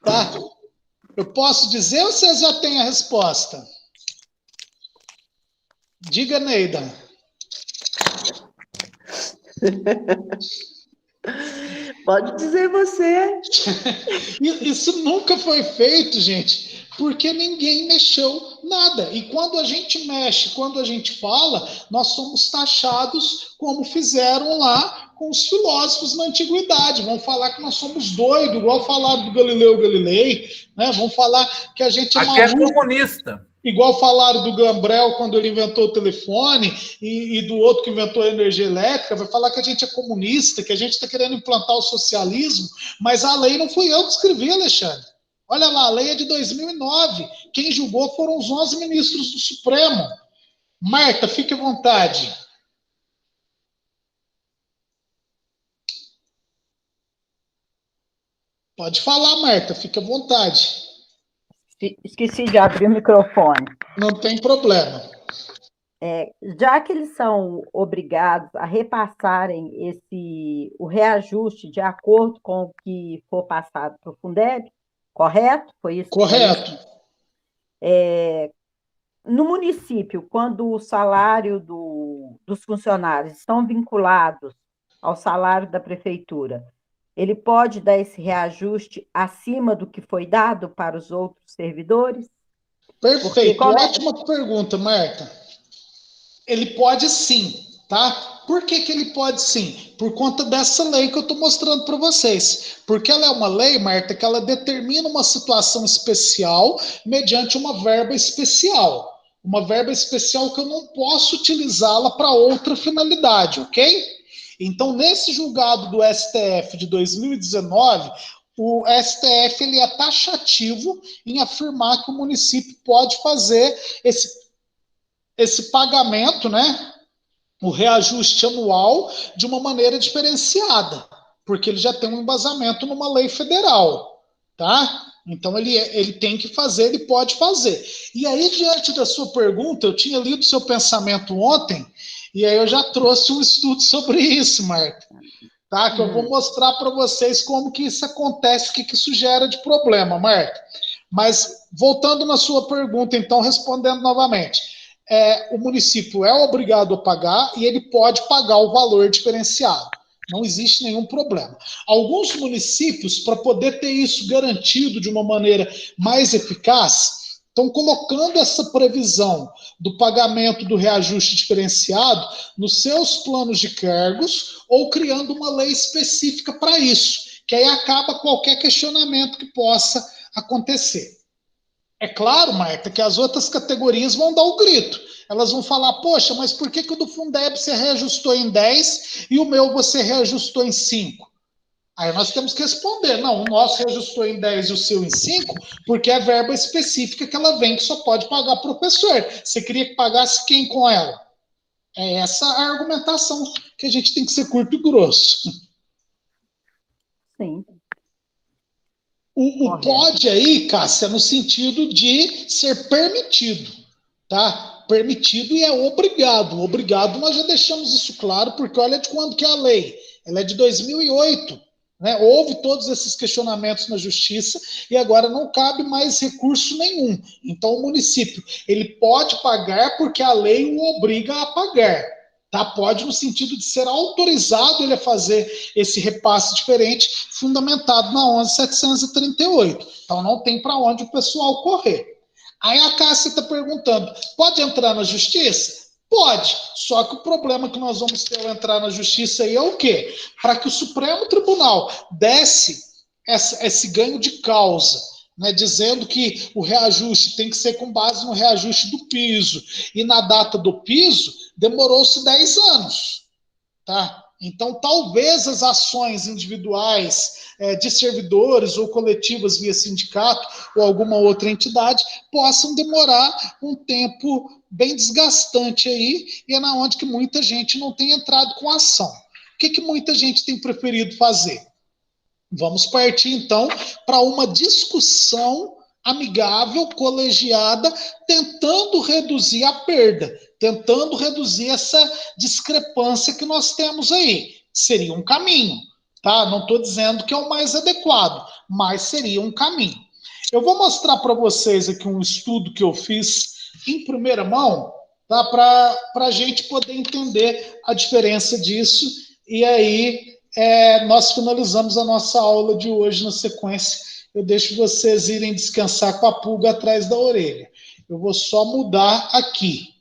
Tá? Eu posso dizer ou vocês já têm a resposta? Diga, Neida. Pode dizer você. Isso nunca foi feito, gente, porque ninguém mexeu nada. E quando a gente mexe, quando a gente fala, nós somos taxados como fizeram lá com os filósofos na antiguidade. Vão falar que nós somos doidos, igual falaram do Galileu Galilei, né? Vão falar que a gente é Aqui é maluco. comunista. Igual falaram do Gambrel quando ele inventou o telefone e do outro que inventou a energia elétrica, vai falar que a gente é comunista, que a gente está querendo implantar o socialismo, mas a lei não fui eu que escrevi, Alexandre. Olha lá, a lei é de 2009. Quem julgou foram os 11 ministros do Supremo. Marta, fique à vontade. Pode falar, Marta, fique à vontade. Esqueci de abrir o microfone. Não tem problema. Já que eles são obrigados a repassarem o reajuste de acordo com o que for passado para o Fundeb, correto? Foi isso? Correto. No município, quando o salário dos funcionários estão vinculados ao salário da prefeitura, ele pode dar esse reajuste acima do que foi dado para os outros servidores? Perfeito, ótima pergunta, Marta. Ele pode sim, tá? Por que ele pode sim? Por conta dessa lei que eu estou mostrando para vocês. Porque ela é uma lei, Marta, que ela determina uma situação especial mediante uma verba especial. Uma verba especial que eu não posso utilizá-la para outra finalidade, ok? Então, nesse julgado do STF de 2019, o STF ele é taxativo em afirmar que o município pode fazer esse pagamento, né, o reajuste anual, de uma maneira diferenciada, porque ele já tem um embasamento numa lei federal, tá? Então ele tem que fazer, ele pode fazer. E aí, diante da sua pergunta, eu tinha lido seu pensamento ontem, e aí eu já trouxe um estudo sobre isso, Marta, tá? Que eu vou mostrar para vocês como que isso acontece, o que isso gera de problema, Marta. Mas, voltando na sua pergunta, então, respondendo novamente, o município é obrigado a pagar e ele pode pagar o valor diferenciado. Não existe nenhum problema. Alguns municípios, para poder ter isso garantido de uma maneira mais eficaz, estão colocando essa previsão do pagamento do reajuste diferenciado nos seus planos de cargos ou criando uma lei específica para isso, que aí acaba qualquer questionamento que possa acontecer. É claro, Marta, que as outras categorias vão dar o grito. Elas vão falar, poxa, mas por que o do Fundeb você reajustou em 10 e o meu você reajustou em 5? Aí nós temos que responder, não, o nosso reajustou em 10 e o seu em 5, porque é verba específica que ela vem, que só pode pagar professor. Você queria que pagasse quem com ela? É essa a argumentação que a gente tem que ser curto e grosso. Sim. O pode aí, Cássia, no sentido de ser permitido, tá? Permitido e é obrigado. Obrigado, nós já deixamos isso claro, porque olha de quando que é a lei. Ela é de 2008. Né? Houve todos esses questionamentos na justiça e agora não cabe mais recurso nenhum. Então o município ele pode pagar porque a lei o obriga a pagar. Tá? Pode no sentido de ser autorizado ele a fazer esse repasse diferente, fundamentado na 11.738. Então não tem para onde o pessoal correr. Aí a Cássia está perguntando, pode entrar na justiça? Pode, só que o problema que nós vamos ter ao entrar na justiça aí é o quê? Para que o Supremo Tribunal desse esse ganho de causa, né, dizendo que o reajuste tem que ser com base no reajuste do piso, e na data do piso demorou-se 10 anos. Tá? Então, talvez as ações individuais de servidores ou coletivas via sindicato ou alguma outra entidade possam demorar um tempo bem desgastante aí, e é na onde que muita gente não tem entrado com ação. O que muita gente tem preferido fazer? Vamos partir, então, para uma discussão amigável, colegiada, tentando reduzir a perda, tentando reduzir essa discrepância que nós temos aí. Seria um caminho, tá? Não estou dizendo que é o mais adequado, mas seria um caminho. Eu vou mostrar para vocês aqui um estudo que eu fiz em primeira mão, tá? Para a gente poder entender a diferença disso. E aí nós finalizamos a nossa aula de hoje na sequência. Eu deixo vocês irem descansar com a pulga atrás da orelha. Eu vou só mudar aqui.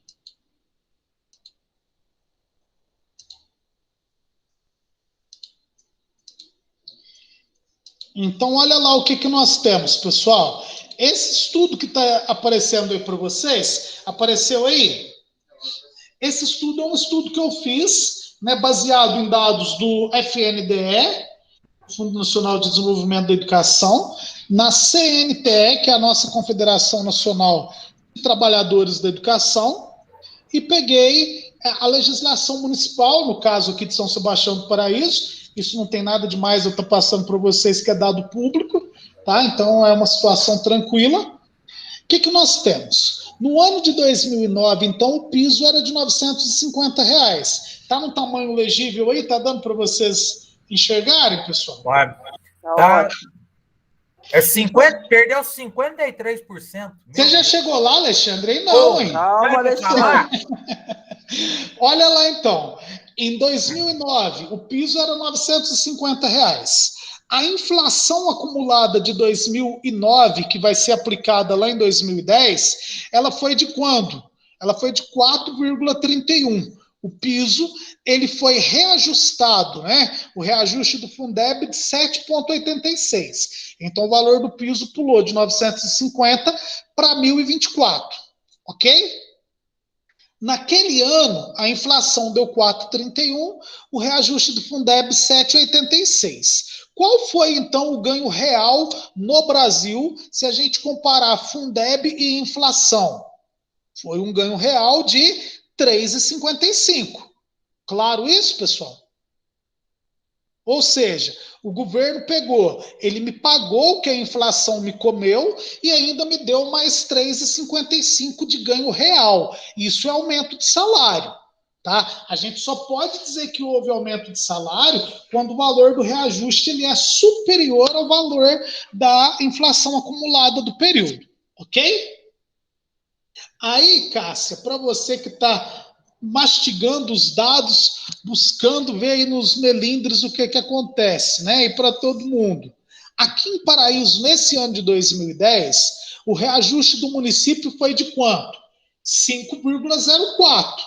Então, olha lá o que nós temos, pessoal. Esse estudo que está aparecendo aí para vocês, apareceu aí? Esse estudo é um estudo que eu fiz, né, baseado em dados do FNDE, Fundo Nacional de Desenvolvimento da Educação, na CNTE, que é a nossa Confederação Nacional de Trabalhadores da Educação, e peguei a legislação municipal, no caso aqui de São Sebastião do Paraíso. Isso não tem nada demais, eu estou passando para vocês que é dado público, tá? Então é uma situação tranquila. O que nós temos? No ano de 2009, então, o piso era de R$ 950. Está no tamanho legível aí? Está dando para vocês enxergarem, pessoal? Tá. Perdeu 53%. Você já chegou lá, Alexandre? Aí não, hein? Calma, Alexandre. Olha lá, então. Em 2009, o piso era R$ 950. A inflação acumulada de 2009, que vai ser aplicada lá em 2010, ela foi de quando? Ela foi de 4,31. O piso, ele foi reajustado, né? O reajuste do Fundeb de 7,86. Então, o valor do piso pulou de 950 para 1.024, ok? Naquele ano, a inflação deu 4,31, o reajuste do Fundeb 7,86. Qual foi, então, o ganho real no Brasil, se a gente comparar Fundeb e inflação? Foi um ganho real de 3,55. Claro isso, pessoal? Ou seja, o governo pegou, ele me pagou o que a inflação me comeu e ainda me deu mais 3,55 de ganho real. Isso é aumento de salário, tá? A gente só pode dizer que houve aumento de salário quando o valor do reajuste ele é superior ao valor da inflação acumulada do período, ok? Aí, Cássia, para você que está mastigando os dados, buscando ver aí nos melindres o que acontece, né? E para todo mundo. Aqui em Paraíso, nesse ano de 2010, o reajuste do município foi de quanto? 5,04.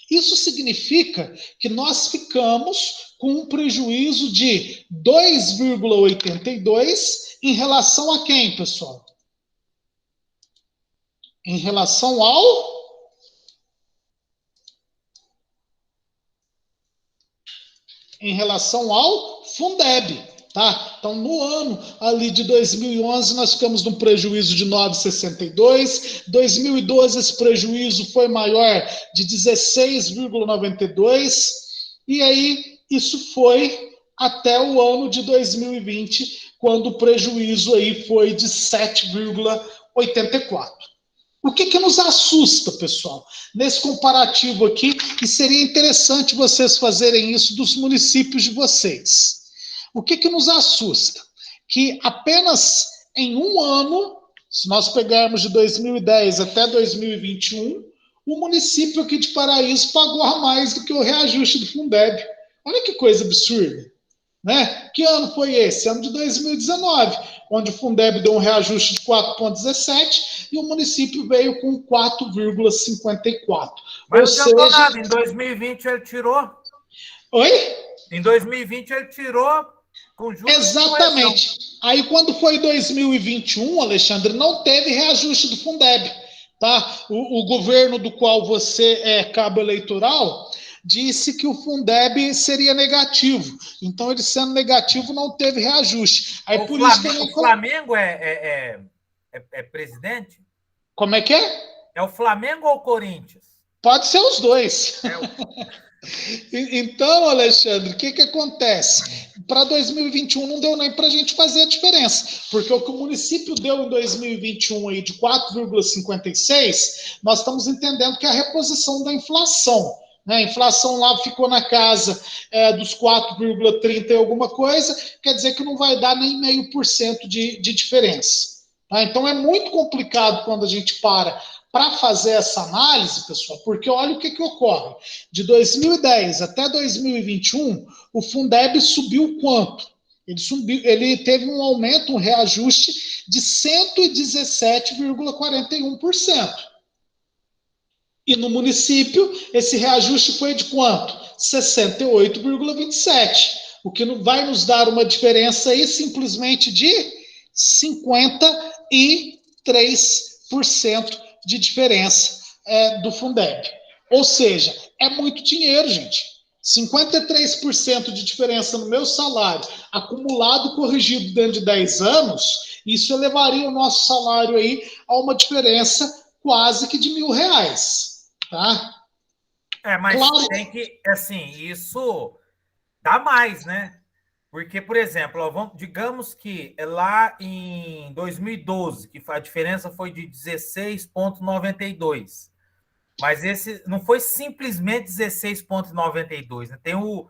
Isso significa que nós ficamos com um prejuízo de 2,82 em relação a quem, pessoal? Em relação ao Fundeb, tá? Então, no ano ali de 2011, nós ficamos num prejuízo de 9,62. 2012, esse prejuízo foi maior de 16,92. E aí, isso foi até o ano de 2020, quando o prejuízo aí foi de 7,84. O que nos assusta, pessoal, nesse comparativo aqui, e seria interessante vocês fazerem isso dos municípios de vocês. O que nos assusta? Que apenas em um ano, se nós pegarmos de 2010 até 2021, o município aqui de Paraíso pagou a mais do que o reajuste do Fundeb. Olha que coisa absurda, né? Que ano foi esse? Ano de 2019, onde o Fundeb deu um reajuste de 4,17 e o município veio com 4,54. Mas não adiantou nada, em 2020 ele tirou. Oi? Em 2020 ele tirou com juros. Exatamente. Aí quando foi 2021, Alexandre, não teve reajuste do Fundeb, tá? O governo do qual você é cabo eleitoral disse que o Fundeb seria negativo. Então, ele sendo negativo, não teve reajuste. Aí, por isso que o Flamengo é presidente? Como é que é? É o Flamengo ou o Corinthians? Pode ser os dois. Então, Alexandre, o que acontece? Para 2021 não deu nem para a gente fazer a diferença, porque o que o município deu em 2021 aí de 4,56, nós estamos entendendo que é a reposição da inflação. A inflação lá ficou na casa dos 4,30 e alguma coisa, quer dizer que não vai dar nem 0,5% de diferença. Tá? Então é muito complicado quando a gente para para fazer essa análise, pessoal, porque olha o que ocorre. De 2010 até 2021, o Fundeb subiu quanto? Ele teve um aumento, um reajuste de 117,41%. E no município, esse reajuste foi de quanto? 68,27%. O que vai nos dar uma diferença aí simplesmente de 53% de diferença do Fundeb. Ou seja, é muito dinheiro, gente. 53% de diferença no meu salário, acumulado, corrigido dentro de 10 anos, isso elevaria o nosso salário aí a uma diferença quase que de R$1.000, tá? Mas claro, tem que, assim, isso dá mais, né? Porque, por exemplo, digamos que lá em 2012, que a diferença foi de 16,92. Mas esse não foi simplesmente 16,92, né? Tem o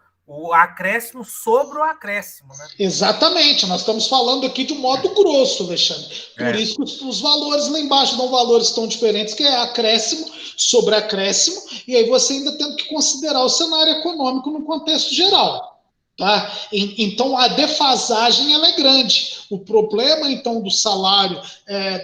acréscimo sobre o acréscimo, né? Exatamente, nós estamos falando aqui de um modo grosso, Alexandre. Por isso que os valores lá embaixo dão valores tão diferentes, que é acréscimo sobre acréscimo, e aí você ainda tem que considerar o cenário econômico no contexto geral. Tá? Então, a defasagem ela é grande. O problema, então, do salário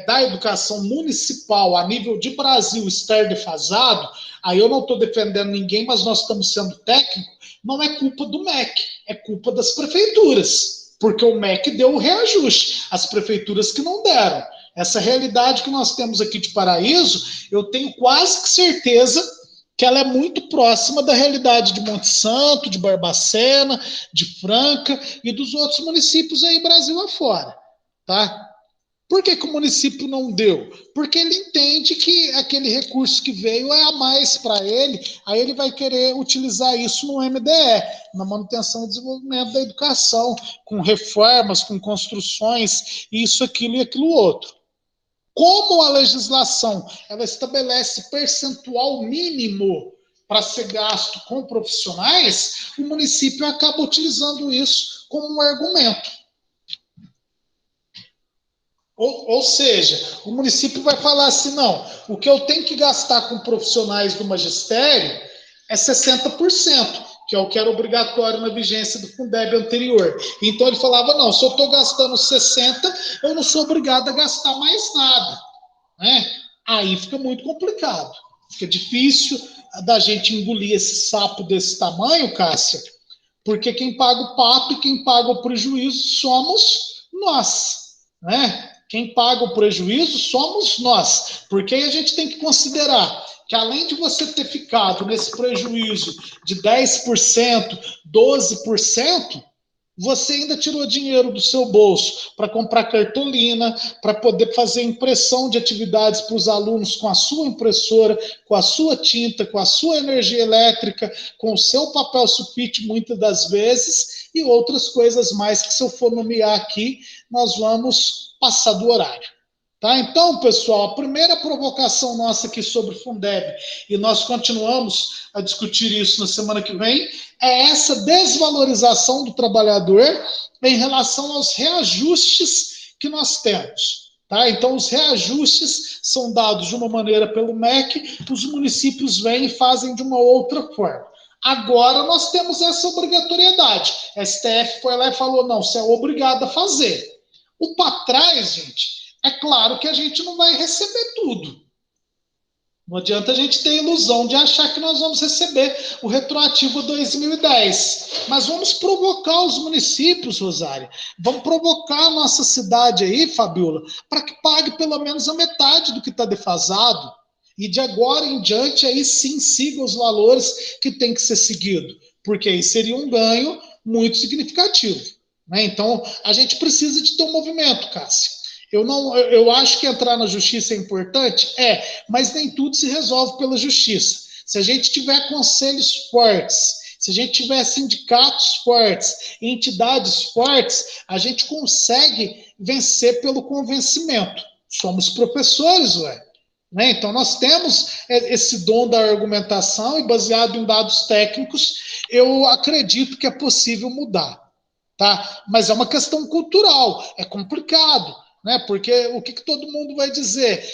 da educação municipal a nível de Brasil estar defasado, aí eu não estou defendendo ninguém, mas nós estamos sendo técnicos, não é culpa do MEC, é culpa das prefeituras, porque o MEC deu o reajuste, as prefeituras que não deram. Essa realidade que nós temos aqui de Paraíso, eu tenho quase que certeza que ela é muito próxima da realidade de Monte Santo, de Barbacena, de Franca e dos outros municípios aí Brasil afora, tá? Por que o município não deu? Porque ele entende que aquele recurso que veio é a mais para ele, aí ele vai querer utilizar isso no MDE, na manutenção e desenvolvimento da educação, com reformas, com construções, isso, aquilo e aquilo outro. Como a legislação ela estabelece percentual mínimo para ser gasto com profissionais, o município acaba utilizando isso como um argumento. Ou seja, o município vai falar assim, não, o que eu tenho que gastar com profissionais do magistério é 60%, que é o que era obrigatório na vigência do Fundeb anterior. Então ele falava, não, se eu estou gastando 60%, eu não sou obrigado a gastar mais nada. Né? Aí fica muito complicado. Fica difícil da gente engolir esse sapo desse tamanho, Cássia, porque quem paga o papo e quem paga o prejuízo somos nós. Né? Quem paga o prejuízo somos nós. Porque aí a gente tem que considerar que além de você ter ficado nesse prejuízo de 10%, 12%, você ainda tirou dinheiro do seu bolso para comprar cartolina, para poder fazer impressão de atividades para os alunos com a sua impressora, com a sua tinta, com a sua energia elétrica, com o seu papel sulfite muitas das vezes e outras coisas mais que se eu for nomear aqui, nós vamos passar do horário. Tá? Então, pessoal, a primeira provocação nossa aqui sobre o Fundeb, e nós continuamos a discutir isso na semana que vem, é essa desvalorização do trabalhador em relação aos reajustes que nós temos. Tá? Então, os reajustes são dados de uma maneira pelo MEC, os municípios vêm e fazem de uma outra forma. Agora nós temos essa obrigatoriedade. A STF foi lá e falou, não, você é obrigado a fazer. O para trás, gente, é claro que a gente não vai receber tudo. Não adianta a gente ter a ilusão de achar que nós vamos receber o retroativo 2010. Mas vamos provocar os municípios, Rosário. Vamos provocar a nossa cidade aí, Fabiola, para que pague pelo menos a metade do que está defasado. E de agora em diante, aí sim, siga os valores que tem que ser seguido. Porque aí seria um ganho muito significativo. Né? Então, a gente precisa de ter um movimento, Cássio. Eu acho que entrar na justiça é importante, mas nem tudo se resolve pela justiça. Se a gente tiver conselhos fortes, se a gente tiver sindicatos fortes, entidades fortes, a gente consegue vencer pelo convencimento. Somos professores, né? Então nós temos esse dom da argumentação e baseado em dados técnicos, eu acredito que é possível mudar. Tá? Mas é uma questão cultural, é complicado. né? Porque o que todo mundo vai dizer?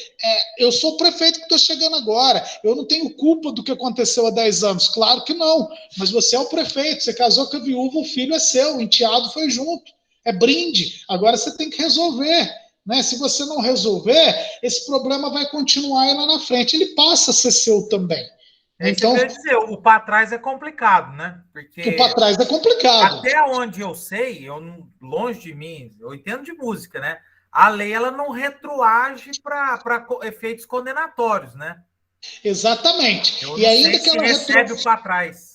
Eu sou o prefeito que estou chegando agora, eu não tenho culpa do que aconteceu há 10 anos. Claro que não, mas você é o prefeito, você casou com a viúva, o filho é seu, o enteado foi junto. É brinde, agora você tem que resolver. Né? Se você não resolver, esse problema vai continuar aí lá na frente. Ele passa a ser seu também. Então, quer dizer, o para trás é complicado, né? Porque o para trás é complicado. Até onde eu sei, longe de mim, eu entendo de música, né? A lei ela não retroage para efeitos condenatórios, né? Exatamente. Eu e não ainda sei que se ela recebe o para trás.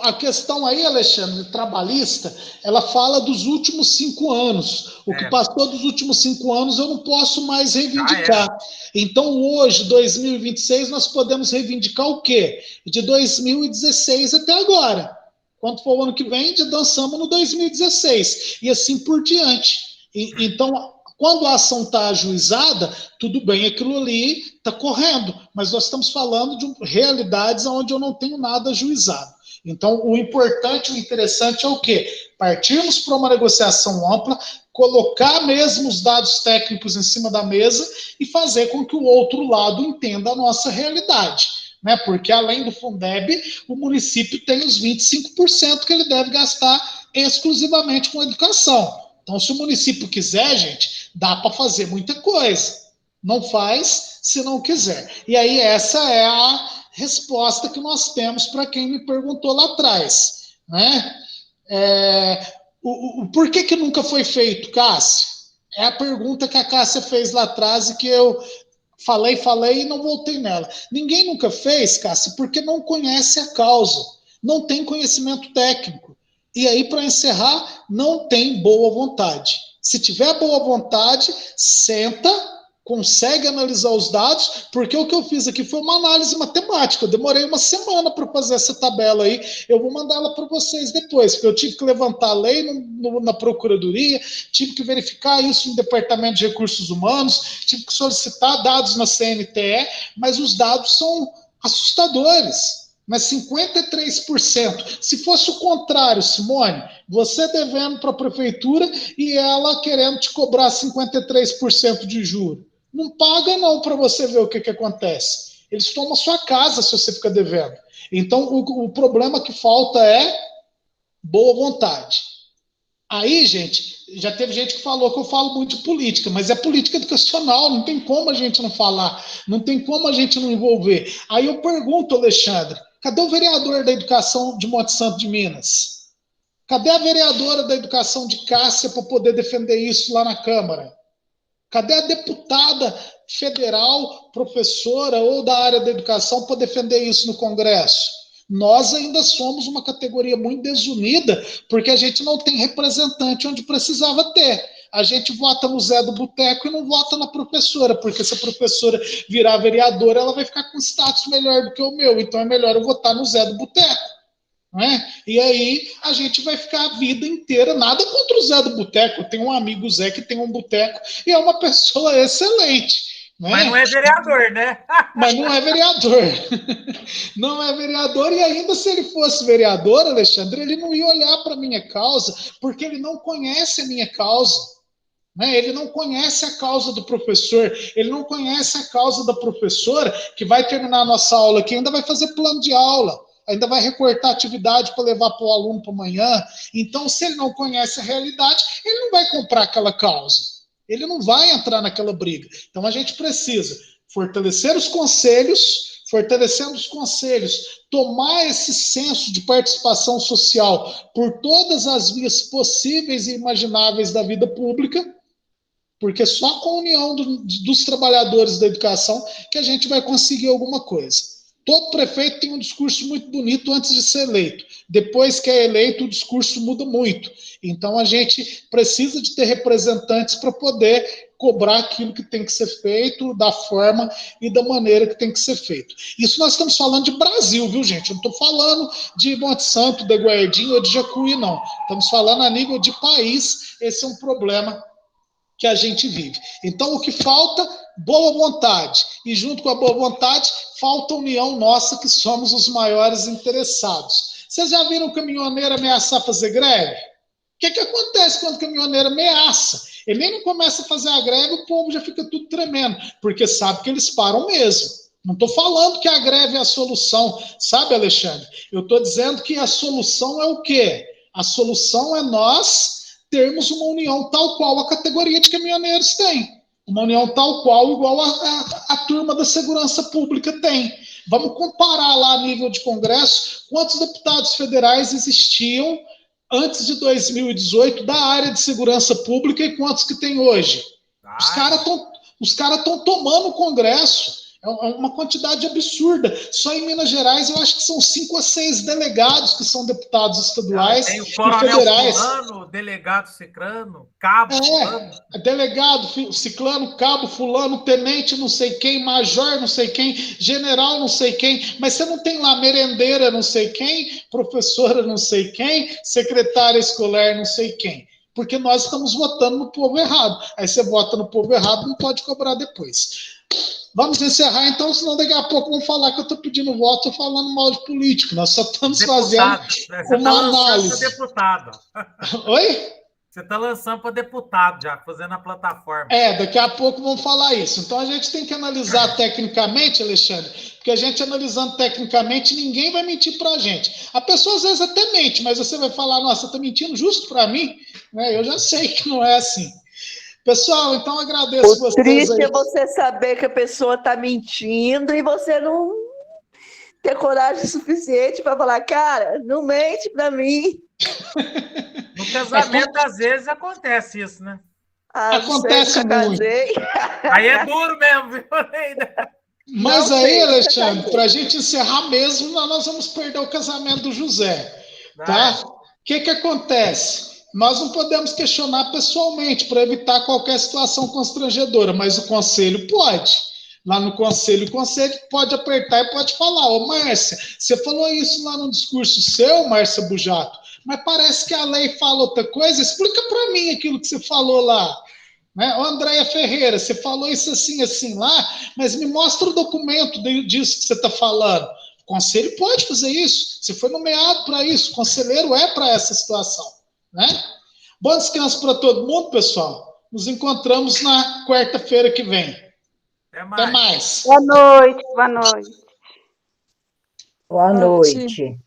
A questão aí, Alexandre, trabalhista, ela fala dos últimos 5 anos. O que passou dos últimos 5 anos eu não posso mais reivindicar. Então, hoje, 2026, nós podemos reivindicar o quê? De 2016 até agora. Quando for o ano que vem, dançamos no 2016. E assim por diante. Então, quando a ação está ajuizada, tudo bem, aquilo ali está correndo. Mas nós estamos falando de realidades onde eu não tenho nada ajuizado. Então, o importante, o interessante é o quê? Partirmos para uma negociação ampla, colocar mesmo os dados técnicos em cima da mesa e fazer com que o outro lado entenda a nossa realidade. Né? Porque, além do Fundeb, o município tem os 25% que ele deve gastar exclusivamente com educação. Então, se o município quiser, gente, dá para fazer muita coisa. Não faz se não quiser. E aí, essa é a resposta que nós temos para quem me perguntou lá atrás. Né? Por que nunca foi feito, Cássia? É a pergunta que a Cássia fez lá atrás e que eu falei e não voltei nela. Ninguém nunca fez, Cássia, porque não conhece a causa, não tem conhecimento técnico. E aí, para encerrar, não tem boa vontade. Se tiver boa vontade, senta, consegue analisar os dados, porque o que eu fiz aqui foi uma análise matemática. Eu demorei uma semana para fazer essa tabela aí. Eu vou mandar ela para vocês depois, porque eu tive que levantar a lei na Procuradoria, tive que verificar isso no Departamento de Recursos Humanos, tive que solicitar dados na CNTE, mas os dados são assustadores. Mas 53%. Se fosse o contrário, Simone, você devendo para a prefeitura e ela querendo te cobrar 53% de juros. Não paga não para você ver o que acontece. Eles tomam a sua casa se você fica devendo. Então, o problema que falta é boa vontade. Aí, gente, já teve gente que falou que eu falo muito de política, mas é política educacional, não tem como a gente não falar, não tem como a gente não envolver. Aí eu pergunto, Alexandre, cadê o vereador da educação de Monte Santo de Minas? Cadê a vereadora da educação de Cássia para poder defender isso lá na Câmara? Cadê a deputada federal, professora ou da área da educação para defender isso no Congresso? Nós ainda somos uma categoria muito desunida, porque a gente não tem representante onde precisava ter. A gente vota no Zé do Boteco e não vota na professora, porque se a professora virar vereadora, ela vai ficar com status melhor do que o meu, então é melhor eu votar no Zé do Boteco. Né? E aí a gente vai ficar a vida inteira, nada contra o Zé do Boteco, eu tenho um amigo Zé que tem um boteco e é uma pessoa excelente. Né? Mas não é vereador, né? Mas não é vereador. Não é vereador, e ainda se ele fosse vereador, Alexandre, ele não ia olhar para a minha causa, porque ele não conhece a minha causa. Né? Ele não conhece a causa do professor, ele não conhece a causa da professora que vai terminar a nossa aula aqui, ainda vai fazer plano de aula, ainda vai recortar atividade para levar para o aluno para amanhã. Então, se ele não conhece a realidade, ele não vai comprar aquela causa. Ele não vai entrar naquela briga. Então, a gente precisa fortalecer os conselhos, fortalecendo os conselhos, tomar esse senso de participação social por todas as vias possíveis e imagináveis da vida pública, porque só com a união dos trabalhadores da educação que a gente vai conseguir alguma coisa. Todo prefeito tem um discurso muito bonito antes de ser eleito. Depois que é eleito, o discurso muda muito. Então, a gente precisa de ter representantes para poder cobrar aquilo que tem que ser feito, da forma e da maneira que tem que ser feito. Isso nós estamos falando de Brasil, viu, gente? Eu não estou falando de Monte Santo, de Guaiadinho ou de Jacuí, não. Estamos falando a nível de país. Esse é um problema que a gente vive. Então, o que falta? Boa vontade. E junto com a boa vontade, falta a união nossa, que somos os maiores interessados. Vocês já viram o caminhoneiro ameaçar fazer greve? O que acontece quando o caminhoneiro ameaça? Ele nem começa a fazer a greve, o povo já fica tudo tremendo, porque sabe que eles param mesmo. Não estou falando que a greve é a solução, sabe, Alexandre? Eu estou dizendo que a solução é o quê? A solução é nós termos uma união tal qual a categoria de caminhoneiros tem. Uma união tal qual, igual a turma da segurança pública tem. Vamos comparar lá a nível de Congresso quantos deputados federais existiam antes de 2018 da área de segurança pública e quantos que tem hoje. Os caras estão tomando o Congresso. É uma quantidade absurda. Só em Minas Gerais eu acho que são 5 a 6 delegados que são deputados estaduais tem o e coronel federais. fulano, delegado cicrano, cabo fulano. Delegado ciclano, cabo fulano, tenente não sei quem, major não sei quem, general não sei quem, mas você não tem lá merendeira não sei quem, professora não sei quem, secretária escolar não sei quem. Porque nós estamos votando no povo errado. Aí você vota no povo errado, não pode cobrar depois. Vamos encerrar, então, senão daqui a pouco vão falar que eu estou pedindo voto ou falando mal de político. Nós só estamos fazendo uma análise. Você está lançando para deputado. Oi? Você está lançando para deputado já, fazendo a plataforma. Daqui a pouco vão falar isso. Então, a gente tem que analisar tecnicamente, Alexandre, porque a gente analisando tecnicamente, ninguém vai mentir para a gente. A pessoa, às vezes, até mente, mas você vai falar, nossa, você está mentindo justo para mim? Eu já sei que não é assim. Pessoal, então agradeço vocês. O triste é você saber que a pessoa está mentindo e você não ter coragem suficiente para falar, cara, não mente para mim. No casamento, às vezes, acontece isso, né? Acontece muito. Aí é duro mesmo, viu? Mas não, aí, Alexandre, para a gente encerrar mesmo, nós vamos perder o casamento do José. Tá? O que acontece? Nós não podemos questionar pessoalmente para evitar qualquer situação constrangedora, mas o conselho pode. Lá no conselho, o conselho pode apertar e pode falar, ô Márcia, você falou isso lá no discurso seu, Márcia Bujato, mas parece que a lei fala outra coisa, explica para mim aquilo que você falou lá. Ô Andréia Ferreira, você falou isso assim, assim lá, mas me mostra o documento disso que você está falando. O conselho pode fazer isso, você foi nomeado para isso, o conselheiro é para essa situação. Bom descanso para todo mundo, pessoal. Nos encontramos na quarta-feira que vem. Até mais. Boa noite. Boa noite. Boa noite.